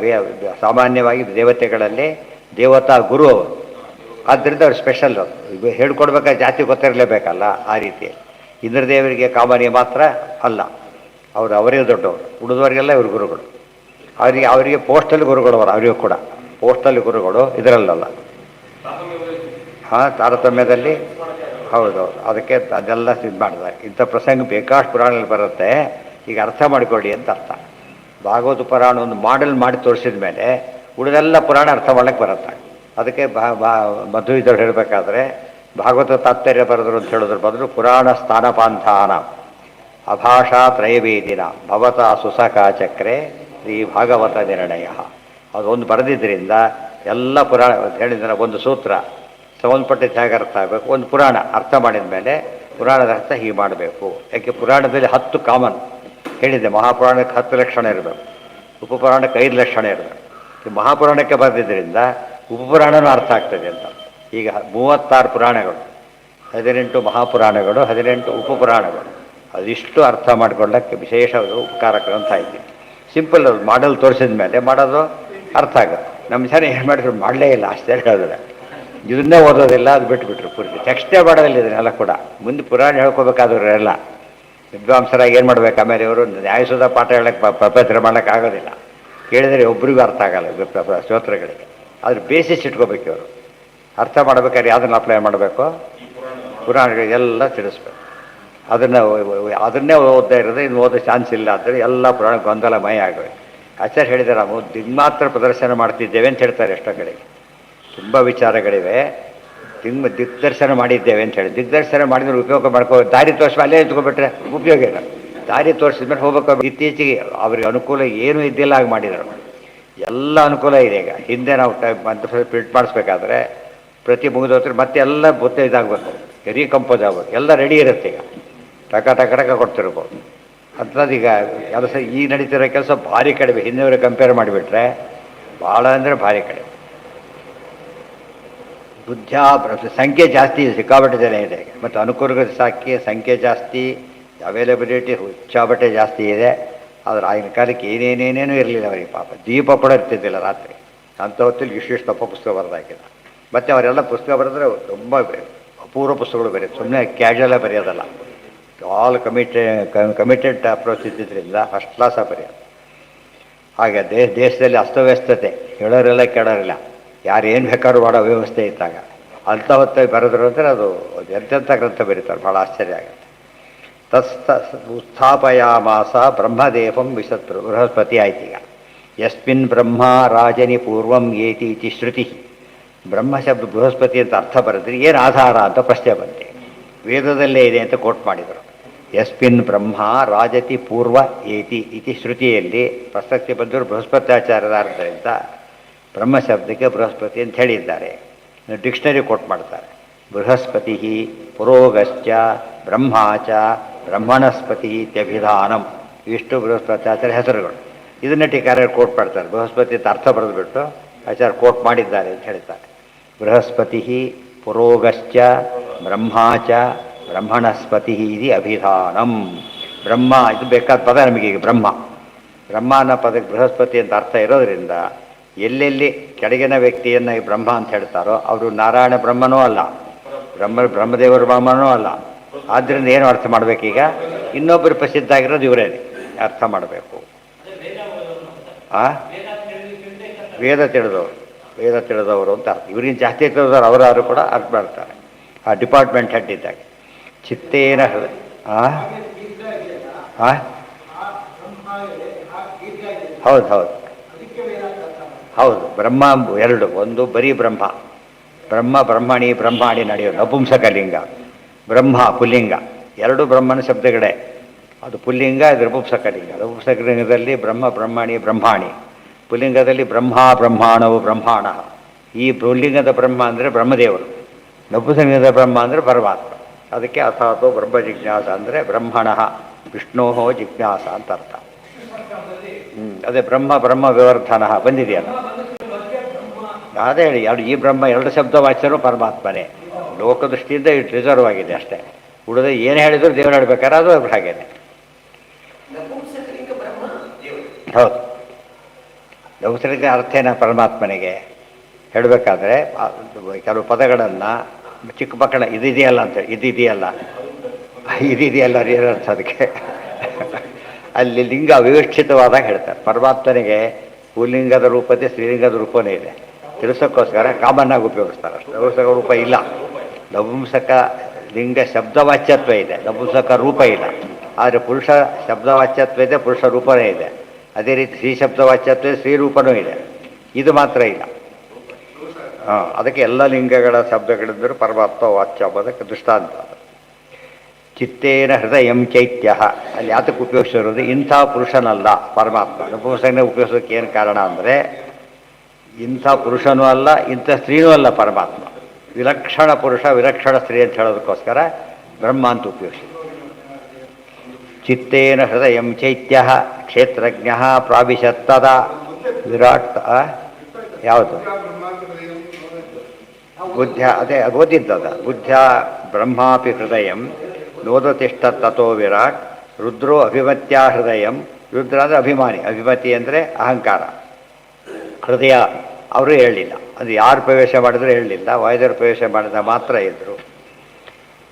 ಸಾಮಾನ್ಯವಾಗಿ ದೇವತೆಗಳಲ್ಲಿ ದೇವತಾ ಗುರು ಅವರು. ಆದ್ದರಿಂದ ಅವ್ರು ಸ್ಪೆಷಲ್. ಹೇಳ್ಕೊಡ್ಬೇಕಾದ್ರೆ ಜಾತಿ ಗೊತ್ತಿರಲೇಬೇಕಲ್ಲ. ಆ ರೀತಿ ಇಂದ್ರದೇವರಿಗೆ ಕಾಮನಿ ಮಾತ್ರ ಅಲ್ಲ, ಅವರೇ ದೊಡ್ಡವರು. ಉಳಿದವರಿಗೆಲ್ಲ ಇವರು ಗುರುಗಳು. ಅವರಿಗೆ ಪೋಸ್ಟಲ್ ಗುರುಗಳು ಅವರು, ಅವರಿಗೂ ಕೂಡ ಪೋಸ್ಟಲ್ ಗುರುಗಳು, ಇದರಲ್ಲಲ್ಲ. ಹಾಂ, ತಾರತಮ್ಯದಲ್ಲಿ ಹೌದು. ಅದಕ್ಕೆ ಅದೆಲ್ಲ ಇದು ಮಾಡಿದ್ದಾರೆ. ಇಂಥ ಪ್ರಸಂಗ ಬೇಕಾಷ್ಟು ಪುರಾಣದಲ್ಲಿ ಬರುತ್ತೆ. ಈಗ ಅರ್ಥ ಮಾಡಿಕೊಳ್ಳಿ ಅಂತ ಅರ್ಥ. ಭಾಗವತ ಪುರಾಣ ಒಂದು ಮಾಡೆಲ್ ಮಾಡಿ ತೋರಿಸಿದ ಮೇಲೆ ಉಳಿದೆಲ್ಲ ಪುರಾಣ ಅರ್ಥ ಮಾಡ್ಲಿಕ್ಕೆ ಬರುತ್ತೆ. ಅದಕ್ಕೆ ಮಧ್ವಿದವ್ರು ಹೇಳಬೇಕಾದ್ರೆ ಭಾಗವತ ತಾತ್ಪರ್ಯ ಬರೆದ್ರು ಅಂತ ಹೇಳೋದ್ರ ಬದಲು ಪುರಾಣ ಸ್ಥಾನಪಾಂಥಾನ ಅಭಾಷಾ ತ್ರಯವೇದಿನ ಭವತ ಸುಸಕಾಚಕ್ರೆ ಶ್ರೀ ಭಾಗವತ ನಿರ್ಣಯ ಅದೊಂದು ಬರೆದಿದ್ದರಿಂದ ಎಲ್ಲ ಪುರಾಣ ಹೇಳಿದ್ರೆ ಒಂದು ಸೂತ್ರ ಸಂಬಂಧಪಟ್ಟಿದ್ದ ಹೇಗೆ ಅರ್ಥ ಆಗಬೇಕು, ಒಂದು ಪುರಾಣ ಅರ್ಥ ಮಾಡಿದ ಮೇಲೆ ಪುರಾಣದ ಅರ್ಥ ಹೀಗೆ ಮಾಡಬೇಕು. ಯಾಕೆ ಪುರಾಣದಲ್ಲಿ 10 ಕಾಮನ್ ಹೇಳಿದ್ದೆ. ಮಹಾಪುರಾಣಕ್ಕೆ 10 ಲಕ್ಷಣ ಇರಬೇಕು, ಉಪಪುರಾಣಕ್ಕೆ 5 ಲಕ್ಷಣ ಇರಬೇಕು. ಈ ಮಹಾಪುರಾಣಕ್ಕೆ ಬರೆದಿದ್ದರಿಂದ ಉಪಪುರಾಣನೂ ಅರ್ಥ ಆಗ್ತದೆ ಅಂತ. ಈಗ 36 ಪುರಾಣಗಳು, 18 ಮಹಾಪುರಾಣಗಳು, 18 ಉಪಪುರಾಣಗಳು. ಅದಿಷ್ಟು ಅರ್ಥ ಮಾಡಿಕೊಳ್ಳಕ್ಕೆ ವಿಶೇಷ ಉಪಕಾರ ಗ್ರಂಥ ಐತಿ. ಸಿಂಪಲ್ ಅದು ಮಾಡಲ್ ತೋರಿಸಿದ ಮೇಲೆ ಮಾಡೋದು ಅರ್ಥ ಆಗುತ್ತೆ. ನಮ್ಮ ಜನ ಏನು ಮಾಡಿದ್ರು ಮಾಡಲೇ ಇಲ್ಲ, ಆಶ್ಚರ್ಯ ಹೇಳಿದ್ರೆ ಇದನ್ನೇ ಓದೋದಿಲ್ಲ, ಅದು ಬಿಟ್ಟುಬಿಟ್ರು ಪೂರ್ತಿ. ಟೆಕ್ಸ್ಟೇ ಮಾಡೋದಿಲ್ಲ ಇದನ್ನೆಲ್ಲ ಕೂಡ. ಮುಂದೆ ಪುರಾಣ ಹೇಳ್ಕೋಬೇಕಾದ್ರೆಲ್ಲ ವಿದ್ವಾಂಸರಾಗಿ ಏನು ಮಾಡ್ಬೇಕು, ಆಮೇಲೆ ಇವರು ನ್ಯಾಯಸುಧ ಪಾಠ ಹೇಳಕ್ಕೆ ಪ್ರಪತ್ರ ಮಾಡೋಕ್ಕೆ ಆಗೋದಿಲ್ಲ. ಕೇಳಿದರೆ ಒಬ್ರಿಗೂ ಅರ್ಥ ಆಗಲ್ಲ ಸ್ತೋತ್ರಗಳಿಗೆ. ಅದ್ರ ಬೇಸಿಸ್ ಇಟ್ಕೋಬೇಕು ಇವರು. ಅರ್ಥ ಮಾಡ್ಬೇಕಾದ್ರೆ ಯಾವುದನ್ನು ಅಪ್ಲೈ ಮಾಡಬೇಕು, ಪುರಾಣಗಳಿಗೆಲ್ಲ ತಿಳಿಸ್ಬೇಕು. ಅದನ್ನೇ ಓದ್ತಾ ಇರೋದು, ಇನ್ನು ಓದೋ ಚಾನ್ಸ್ ಇಲ್ಲ ಅಂದರೆ ಎಲ್ಲ ಪುರಾಣ ಗೊಂದಲಮಯ ಆಗಬೇಕು. ಆಚಾರ್ಯ ಹೇಳಿದ್ದಾರೆ, ನಾವು ದಿಗ್ಮಾತ್ರ ಪ್ರದರ್ಶನ ಮಾಡ್ತಿದ್ದೇವೆ ಅಂತ ಹೇಳ್ತಾರೆ. ಎಷ್ಟೋ ಕಡೆಗೆ ತುಂಬ ವಿಚಾರಗಳಿವೆ. ದಿಗ್ದರ್ಶನ ಮಾಡಿದ್ದೇವೆ ಅಂತ ಹೇಳಿ, ದಿಗ್ದರ್ಶನ ಮಾಡಿದ್ರೆ ಉಪಯೋಗ ಮಾಡ್ಕೋ, ದಾರಿ ತೋರಿಸಿ ಅಲ್ಲೇ ಇಟ್ಕೊಬಿಟ್ರೆ ಉಪಯೋಗ ಇಲ್ಲ. ದಾರಿ ತೋರಿಸಿದ್ಮೇಲೆ ಹೋಗ್ಬೇಕು. ಇತ್ತೀಚೆಗೆ ಅವ್ರಿಗೆ ಅನುಕೂಲ ಏನೂ ಇದ್ದಿಲ್ಲ ಆಗಿ ಮಾಡಿದರು. ಎಲ್ಲ ಅನುಕೂಲ ಇದೆ ಈಗ. ಹಿಂದೆ ನಾವು ಪ್ರಿಂಟ್ ಮಾಡಿಸ್ಬೇಕಾದ್ರೆ ಪ್ರತಿ ಮುಗಿದೋತ್ರ ಮತ್ತೆ ಎಲ್ಲ ಬೊತ್ತೆ ಇದಾಗಬೇಕು, ರೀಕಂಪೋಸ್ ಆಗ್ಬೇಕು, ಎಲ್ಲ ರೆಡಿ ಇರುತ್ತೆ. ಈಗ ಟಕ ಕೊಡ್ತಿರ್ಬೋದು. ಅಂಥದ್ದೀಗ ಕೆಲಸ ಈಗ ನಡೀತಿರೋ ಕೆಲಸ ಭಾರಿ ಕಡಿಮೆ. ಹಿಂದಿನವ್ರಿಗೆ ಕಂಪೇರ್ ಮಾಡಿಬಿಟ್ರೆ ಭಾಳ ಅಂದರೆ ಭಾರಿ ಕಡಿಮೆ. ಸಂಖ್ಯೆ ಜಾಸ್ತಿ ಇದೆ, ಸಿಕ್ಕಾಬಟ್ಟೆ ಜನ ಇದೆ. ಮತ್ತು ಅನುಕೂಲಗಳ ಸಂಖ್ಯೆ ಜಾಸ್ತಿ, ಅವೈಲಬಿಲಿಟಿ ಹುಚ್ಚಾಬಟ್ಟೆ ಜಾಸ್ತಿ ಇದೆ. ಆದರೆ ಆಗಿನ ಕಾಲಕ್ಕೆ ಏನೇನೇನೇನೂ ಇರಲಿಲ್ಲ ಅವರಿಗೆ. ಪಾಪ ದೀಪ ಕೂಡ ಇರ್ತಿದ್ದಿಲ್ಲ ರಾತ್ರಿ. ಅಂಥ ಹೊತ್ತಲ್ಲಿ ಇಷ್ಟಿಷ್ಟು ತಪ್ಪ ಪುಸ್ತಕ ಬರೆದಾಕಿಲ್ಲ. ಮತ್ತು ಅವರೆಲ್ಲ ಪುಸ್ತಕ ಬರೆದ್ರೆ ತುಂಬ ಅಪೂರ್ವ ಪುಸ್ತಕಗಳು ಬರೆಯೋದು, ಸುಮ್ಮನೆ ಕ್ಯಾಶುವಲಾಗಿ ಬರೆಯೋದಲ್ಲ. ಆಲ್ ಕಮಿಟೆಡ್ ಅಪ್ರೋಚ್ ಇದ್ದಿದ್ದರಿಂದ ಫಸ್ಟ್ ಕ್ಲಾಸಾಗಿ ಬರೆಯೋದು. ಹಾಗೆ ದೇಶದಲ್ಲಿ ಅಸ್ತವ್ಯಸ್ತತೆ, ಹೇಳೋರಿಲ್ಲ ಕೇಳೋರಿಲ್ಲ, ಯಾರು ಏನು ಬೇಕಾದ್ರೂ ಮಾಡೋ ವ್ಯವಸ್ಥೆ ಇದ್ದಾಗ ಅಂಥ ಹೊತ್ತಾಗಿ ಬರೆದ್ರು ಅಂದರೆ ಅದು ಎಂತೆಂಥ ಗ್ರಂಥ ಬರೀತಾರೆ, ಭಾಳ ಆಶ್ಚರ್ಯ ಆಗುತ್ತೆ. ಉತ್ಥಾಪಯಾಮಾಸ ಬ್ರಹ್ಮದೇವಂ ವಿಸತ್ರು. ಬೃಹಸ್ಪತಿ ಆಯ್ತು. ಈಗ ಯಸ್ಮಿನ್ ಬ್ರಹ್ಮ ರಾಜನಿ ಪೂರ್ವಂ ಏತಿ ಇತಿ ಶ್ರುತಿ. ಬ್ರಹ್ಮ ಶಬ್ದ ಬೃಹಸ್ಪತಿ ಅಂತ ಅರ್ಥ ಬರೆದ್ರೆ ಏನು ಆಧಾರ ಅಂತ ಪ್ರಶ್ನೆ ಬಂತೆ. ವೇದದಲ್ಲೇ ಇದೆ ಅಂತ ಕೋಟ್ ಮಾಡಿದರು. ಯಸ್ಮಿನ್ ಬ್ರಹ್ಮ ರಾಜತಿ ಪೂರ್ವ ಏತಿ ಇತಿ ಶ್ರುತಿಯಲ್ಲಿ ಪ್ರಸಕ್ತಿ ಬಂದರು ಬೃಹಸ್ಪತ್ಯಾಚಾರ್ಯರ ಆದ್ದರಿಂದ ಬ್ರಹ್ಮ ಶಬ್ದಕ್ಕೆ ಬೃಹಸ್ಪತಿ ಅಂತ ಹೇಳಿದ್ದಾರೆ. ಡಿಕ್ಷನರಿ ಕೋಟ್ ಮಾಡ್ತಾರೆ. ಬೃಹಸ್ಪತಿ ಪುರೋಗಶ್ಚ ಬ್ರಹ್ಮಾಚ ಬ್ರಹ್ಮಣಸ್ಪತಿ ಇತ್ಯಭಿಧಾನಂ. ಇಷ್ಟು ಬೃಹಸ್ಪತ್ಯಾಚಾರ್ಯ ಹೆಸರುಗಳು. ಇದನ್ನ ಟೀಕಾರರು ಕೋಟ್ ಮಾಡ್ತಾರೆ. ಬೃಹಸ್ಪತಿ ಅಂತ ಅರ್ಥ ಬರೆದುಬಿಟ್ಟು ಆಚಾರ್ಯ ಕೋಟ್ ಮಾಡಿದ್ದಾರೆ ಅಂತ ಹೇಳ್ತಾರೆ. ಬೃಹಸ್ಪತಿ ಪುರೋಗಶ್ಚ ಬ್ರಹ್ಮಾಚ ಬ್ರಹ್ಮಣಸ್ಪತಿ ಇದು ಅಭಿಧಾನಂ. ಬ್ರಹ್ಮ ಇದು ಬೇಕಾದ ಪದ ನಮಗೀಗ. ಬ್ರಹ್ಮ ಅನ್ನೋ ಪದಕ್ಕೆ ಬೃಹಸ್ಪತಿ ಅಂತ ಅರ್ಥ ಇರೋದರಿಂದ ಎಲ್ಲೆಲ್ಲಿ ಕೆಳಗಿನ ವ್ಯಕ್ತಿಯನ್ನು ಬ್ರಹ್ಮ ಅಂತ ಹೇಳ್ತಾರೋ ಅವರು ನಾರಾಯಣ ಬ್ರಹ್ಮನೂ ಅಲ್ಲ, ಬ್ರಹ್ಮದೇವರ ಬ್ರಹ್ಮನೂ ಅಲ್ಲ. ಆದ್ದರಿಂದ ಏನು ಅರ್ಥ ಮಾಡಬೇಕೀಗ? ಇನ್ನೊಬ್ಬರು ಪ್ರಸಿದ್ಧ ಆಗಿರೋದು ಇವರೇನೆ ಅರ್ಥ ಮಾಡಬೇಕು. ವೇದ ತಿಳಿದವರು ಅಂತ ಅರ್ಥ. ಇವ್ರಿಗಿನ ಜಾಸ್ತಿ ತಿಳಿದವರು ಅವರಾರು ಕೂಡ ಅರ್ಥ ಮಾಡ್ತಾರೆ. ಆ ಡಿಪಾರ್ಟ್ಮೆಂಟ್ ಹೆಡ್ ಇದ್ದಾಗ ಚಿತ್ತೇನ ಹೌದು ಬ್ರಹ್ಮ ಎರಡು. ಒಂದು ಬರೀ ಬ್ರಹ್ಮಾಣಿ ನಡೆಯೋದು ನಪುಂಸಕಲಿಂಗ. ಬ್ರಹ್ಮ ಪುಲ್ಲಿಂಗ, ಎರಡು ಬ್ರಹ್ಮನ ಶಬ್ದಗಳೇ. ಅದು ಪುಲ್ಲಿಂಗ, ಇದು ನಪುಂಸಕಲಿಂಗ. ನಪುಂಸಕಲಿಂಗದಲ್ಲಿ ಬ್ರಹ್ಮಾಣಿ, ಪುಲ್ಲಿಂಗದಲ್ಲಿ ಬ್ರಹ್ಮಾಣವು ಬ್ರಹ್ಮಾಣ. ಈ ಪುಲ್ಲಿಂಗದ ಬ್ರಹ್ಮ ಅಂದರೆ ಬ್ರಹ್ಮದೇವರು, ನಪುಂಸಕಲಿಂಗದ ಬ್ರಹ್ಮ ಅಂದರೆ ಪರಮಾತ್ಮ. ಅದಕ್ಕೆ ಅಥಾತೋ ಬ್ರಹ್ಮ ಜಿಜ್ಞಾಸ ಅಂದರೆ ಬ್ರಹ್ಮಣ ವಿಷ್ಣೋ ಜಿಜ್ಞಾಸ ಅಂತ ಅರ್ಥ. ಅದೇ ಬ್ರಹ್ಮ ವಿವರ್ಧನ ಬಂದಿದೆಯಲ್ಲ, ಅದೇ ಹೇಳಿ. ಈ ಬ್ರಹ್ಮ ಎರಡು ಶಬ್ದ ವಾಚ್ಯರು ಪರಮಾತ್ಮನೇ. ಲೋಕದೃಷ್ಟಿಯಿಂದ ಇಟ್ಟು ರಿಸರ್ವ್ ಆಗಿದೆ ಅಷ್ಟೇ. ಉಳಿದ ಏನು ಹೇಳಿದ್ರು ದೇವರು ಹೇಳ್ಬೇಕಾದ್ರೆ ಅದು ಹಾಗೇನೆ. ಹೌದು, ನಪುಂಸಕಲಿಂಗ ಅರ್ಥ ಏನ ಪರಮಾತ್ಮನಿಗೆ ಹೇಳಬೇಕಾದ್ರೆ ಕೆಲವು ಪದಗಳನ್ನು ಚಿಕ್ಕ ಮಕ್ಕಳ ಇದೆಯಲ್ಲ ಅಂತ ಇದೆಯಲ್ಲ ಏನರ್ಥ ಅದಕ್ಕೆ ಅಲ್ಲಿ ಲಿಂಗ ವಿವಕ್ಷಿತವಾದಾಗ ಹೇಳ್ತಾರೆ. ಪರಮಾತ್ಮನಿಗೆ ಪುಲ್ಲಿಂಗದ ರೂಪದೇ ಸ್ತ್ರೀಲಿಂಗದ ರೂಪನೇ ಇದೆ. ತಿಳಿಸೋಕ್ಕೋಸ್ಕರ ಕಾಮನ್ ಆಗಿ ಉಪಯೋಗಿಸ್ತಾರೆ ಅಷ್ಟು. ನಪುಂಸಕ ರೂಪ ಇಲ್ಲ. ನಪುಂಸಕ ಲಿಂಗ ಶಬ್ದವಾಚ್ಯತ್ವ ಇದೆ, ನಪುಂಸಕ ರೂಪ ಇಲ್ಲ. ಆದರೆ ಪುರುಷ ಶಬ್ದವಾಚ್ಯತ್ವ ಇದೆ, ಪುರುಷ ರೂಪನೇ ಇದೆ. ಅದೇ ರೀತಿ ಸ್ತ್ರೀ ಶಬ್ದವಾಚ್ಯತ್ವ ಸ್ತ್ರೀ ರೂಪನೂ ಇದೆ. ಇದು ಮಾತ್ರ ಇಲ್ಲ. ಅದಕ್ಕೆ ಎಲ್ಲ ಲಿಂಗಗಳ ಶಬ್ದಗಳಿದ್ದರೂ ಪರಮಾತ್ಮ ವಾಚ್ಯ ಎಂಬುದಕ್ಕೆ ದೃಷ್ಟಾಂತ. ಚಿತ್ತೇನ ಹೃದಯಂ ಚೈತ್ಯ, ಅಲ್ಲಿ ಯಾತಕ್ಕೆ ಉಪಯೋಗಿಸಿರೋದು? ಇಂಥ ಪುರುಷನಲ್ಲ ಪರಮಾತ್ಮ. ನಪುಂಸಕನೇ ಉಪಯೋಗಿಸೋಕ್ಕೆ ಏನು ಕಾರಣ ಅಂದರೆ, ಇಂಥ ಪುರುಷನೂ ಅಲ್ಲ, ಇಂಥ ಸ್ತ್ರೀನೂ ಅಲ್ಲ ಪರಮಾತ್ಮ. ವಿಲಕ್ಷಣ ಪುರುಷ ವಿಲಕ್ಷಣ ಸ್ತ್ರೀ ಅಂತ ಹೇಳೋದಕ್ಕೋಸ್ಕರ ಬ್ರಹ್ಮ ಅಂತ ಉಪಯೋಗಿಸಿ. ಚಿತ್ತೇನ ಹೃದಯಂ ಚೈತ್ಯ ಕ್ಷೇತ್ರಜ್ಞ ಪ್ರಾವಿಶತ್ತದ ವಿರಾಟ್. ಯಾವುದು? ಬುದ್ಧ, ಅದೇ ಓದಿದ್ದದ. ಬುದ್ಧ ಬ್ರಹ್ಮಾಪಿ ಹೃದಯಂ ನೋದತಿಷ್ಠ ತಥೋ ವಿರಾಟ್ ರುದ್ರೋ ಅಭಿಮತ್ಯ ಹೃದಯಂ. ರುದ್ರ ಅಂದರೆ ಅಭಿಮಾನಿ, ಅಭಿಮತಿ ಅಂದರೆ ಅಹಂಕಾರ. ಹೃದಯ ಅವರು ಹೇಳಲಿಲ್ಲ, ಅದು ಯಾರು ಪ್ರವೇಶ ಮಾಡಿದ್ರು ಹೇಳಲಿಲ್ಲ, ವಾಯುದೇವರು ಪ್ರವೇಶ ಮಾಡಿದ ಮಾತ್ರ ಇದ್ದರು.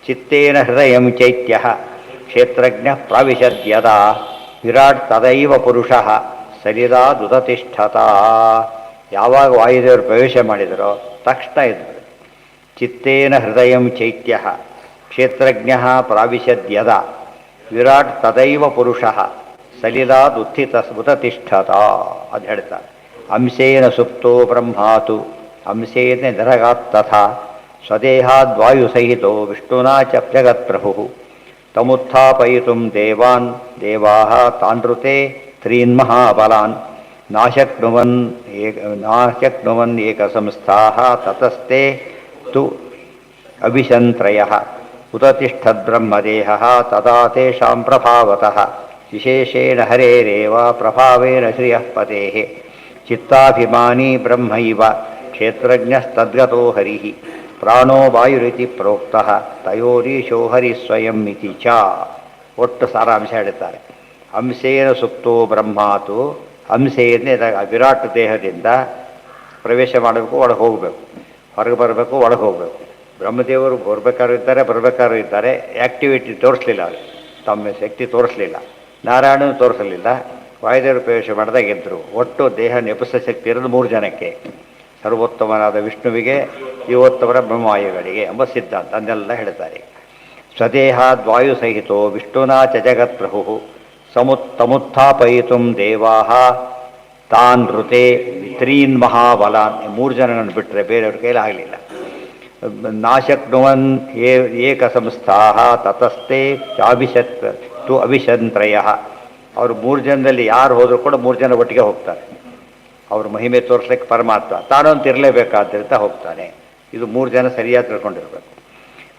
ಚಿತ್ತೇನ ಹೃದಯಂ ಚೈತ್ಯ ಕ್ಷೇತ್ರಜ್ಞ ಪ್ರಾವಿಶದ್ಯದ ವಿರಾಟ್ ತದೈವ ಪುರುಷ ಸಲಿದಾದುದತಿಷ್ಠತ. ಯಾವಾಗ ವಾಯುದೇವರು ಪ್ರವೇಶ ಮಾಡಿದರೋ ತಕ್ಷಣ ಇದ್ದರು. ಚಿತ್ತೇನ ಹೃದಯಂ ಚೈತ್ಯ ಕ್ಷೇತ್ರಜ್ಞ ಪ್ರಾವಿಶದ್ಯದ ವಿರಾಟ್ ತದೈವ ಪುರುಷ ಸಲಿಲಾದುತ್ಥಿತಸ್ಮುತತಿಷ್ಠತ ಅದು ಹೇಳ್ತಾರೆ. ಅಂಶೇನ ಸುಪ್ತೋ ಬ್ರಹ್ಮಾತು ಅಂಶೇನ ನರಗಾತ್ ತಥಾ ಸ್ವದೇಹಾದ್ವಾಯುಸಹಿತೋ ವಿಷ್ಣುನಾ ಚ ಜಗತ್ಪ್ರಭು ತಮುತ್ಥಾಪಯಿತುಂ ದೇವಾನ್ ದೇವಾಃ ತಾನೃತೆ ತ್ರೀನ್ಮಹಾಬಲಾನ್ ನಾಶಕ್ನುವನ್ ಏಕಸಂಸ್ಥಾಃ ತತಸ್ತೆ ತು ಅಭಿಶಂತ್ರಯಃ ಉತತಿಷ್ಠದ್ಬ್ರಹ್ಮದೇಹಃ ತದಾ ತೇಷಾಂ ಪ್ರಭಾವತಃ ವಿಶೇಷೇಣ ಹರೇರೇವ ಪ್ರಭಾವೇನ ಶ್ರಿಯಃ ಪತೇಃ ಚಿತ್ತಾಭಿಮಾನಿ ಬ್ರಹ್ಮೈವ ಕ್ಷೇತ್ರಜ್ಞಸ್ತದ್ಗತೋ ಹರಿಃ ಪ್ರಾಣೋ ವಾಯುರಿತಿ ಪ್ರೋಕ್ತಃ ತಯೋರೀಶೋ ಹರಿ ಸ್ವಯಂ ಇತಿ ಚ. ಒಟ್ಟು ಸಾರಾಂಶ ಹೇಳ್ತಾರೆ. ಅಂಶೇನ ಸುಪ್ತೋ ಬ್ರಹ್ಮಾತು, ಅಂಶೇನ ವಿರಾಟ್ ದೇಹದಿಂದ ಪ್ರವೇಶ ಮಾಡಬೇಕು, ಒಳಗೆ ಹೋಗಬೇಕು, ಹೊರಗೆ ಬರಬೇಕು, ಒಳಗೆ ಹೋಗಬೇಕು. ಬ್ರಹ್ಮದೇವರು ಬರಬೇಕಾದ್ರೂ ಇದ್ದಾರೆ. ಆ್ಯಕ್ಟಿವಿಟಿ ತೋರಿಸಲಿಲ್ಲ, ಅವರು ತಮ್ಮ ಶಕ್ತಿ ತೋರಿಸಲಿಲ್ಲ. ನಾರಾಯಣನು ತೋರಿಸಲಿಲ್ಲ. ವಾಯುದೇವರು ಪ್ರವೇಶ ಮಾಡಿದಾಗ ಗೆದ್ದರು. ಒಟ್ಟು ದೇಹ ನೆಪಸ ಶಕ್ತಿ ಇರೋದು 3 ಜನಕ್ಕೆ, ಸರ್ವೋತ್ತಮನಾದ ವಿಷ್ಣುವಿಗೆ, ಜೀವೋತ್ತಮರ ಬ್ರಹ್ಮವಾಯುಗಳಿಗೆ ಎಂಬ ಸಿದ್ಧಾಂತ ಅದನ್ನೆಲ್ಲ ಹೇಳ್ತಾರೆ. ಸ್ವದೇಹಾದ್ವಾಯು ಸಹಿತೋ ವಿಷ್ಣುನಾ ಚ ಜಗತ್ಪ್ರಭು ತಮುತ್ಥಾಪಯಿತುಂ ದೇವಾಃ ತಾನ್ ಋತೆ ತ್ರೀನ್ ಮಹಾಬಲಾನ್. 3 ಜನಗಳನ್ನು ಬಿಟ್ಟರೆ ಬೇರೆಯವ್ರ ಕೈಲಿ ಆಗಲಿಲ್ಲ. ನಾಶಕ್ನುವನ್ ಏಕಸಂಸ್ಥಾಃ ತತಸ್ತೆ ಚಾಭಿಷತ್ ತು ಅಭಿಶಂತ್ರಯಃ. ಅವರು 3 ಜನದಲ್ಲಿ ಯಾರು ಹೋದರೂ ಕೂಡ 3 ಜನ ಒಟ್ಟಿಗೆ ಹೋಗ್ತಾರೆ. ಅವ್ರ ಮಹಿಮೆ ತೋರಿಸ್ಲಿಕ್ಕೆ ಪರಮಾತ್ಮ ತಾನೊಂದು ಇರಲೇಬೇಕಾದ್ರಿಂದ ಹೋಗ್ತಾನೆ. ಇದು 3 ಜನ ಸರಿಯಾಗಿ ತಿಳ್ಕೊಂಡಿರ್ಬೇಕು.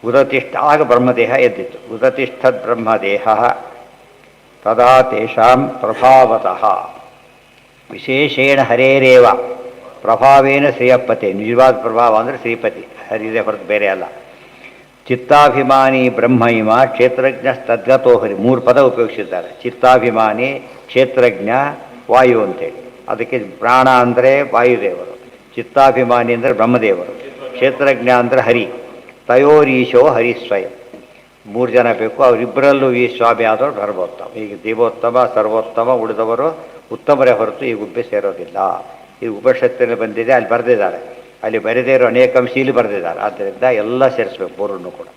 ಉದತಿಷ್ಠ, ಆಗ ಬ್ರಹ್ಮದೇಹ ಎದ್ದಿತ್ತು. ಉದತಿಷ್ಠದ್ ಬ್ರಹ್ಮದೇಹ ತದಾ ತೇಷಾಂ ಪ್ರಭಾವತಃ ವಿಶೇಷೇಣ ಹರೇರೇವ ಪ್ರಭಾವೇನ ಶ್ರೀಯಪತೆ. ನಿಜವಾದ ಪ್ರಭಾವ ಅಂದರೆ ಶ್ರೀಪತಿ, ಹರಿದೇ ಹೊರತು ಬೇರೆ ಅಲ್ಲ. ಚಿತ್ತಾಭಿಮಾನಿ ಬ್ರಹ್ಮೈಮ ಕ್ಷೇತ್ರಜ್ಞ ತದ್ಗತೋ ಹರಿ. 3 ಪದ ಉಪಯೋಗಿಸಿದ್ದಾರೆ. ಚಿತ್ತಾಭಿಮಾನಿ, ಕ್ಷೇತ್ರಜ್ಞ, ವಾಯು ಅಂತೇಳಿ. ಅದಕ್ಕೆ ಪ್ರಾಣ ಅಂದರೆ ವಾಯುದೇವರು, ಚಿತ್ತಾಭಿಮಾನಿ ಅಂದರೆ ಬ್ರಹ್ಮದೇವರು, ಕ್ಷೇತ್ರಜ್ಞ ಅಂದರೆ ಹರಿ. ತಯೋರೀಶೋ ಹರಿ ಸ್ವಯಂ. 3 ಜನ ಬೇಕು. ಅವರಿಬ್ಬರಲ್ಲೂ ಈ ಸ್ವಾಮಿ ಆದವರು ಸರ್ವೋತ್ತಮ. ಈಗ ದೇವೋತ್ತಮ, ಸರ್ವೋತ್ತಮ, ಉಳಿದವರು ಉತ್ತಮರೇ ಹೊರತು ಈ ಗುಬ್ಬೆ ಸೇರೋದಿಲ್ಲ. ಈ ಉಪನಿಷತ್ತಿನ ಬಂದಿದೆ, ಅಲ್ಲಿ ಬರೆದಿದ್ದಾರೆ. ಅಲ್ಲಿ ಬರೆದೇ ಇರೋ ಅನೇಕ ಅಂಶ ಇಲ್ಲಿ ಬರೆದಿದ್ದಾರೆ. ಆದ್ದರಿಂದ ಎಲ್ಲ ಸೇರಿಸ್ಬೇಕು 3 ಕೂಡ.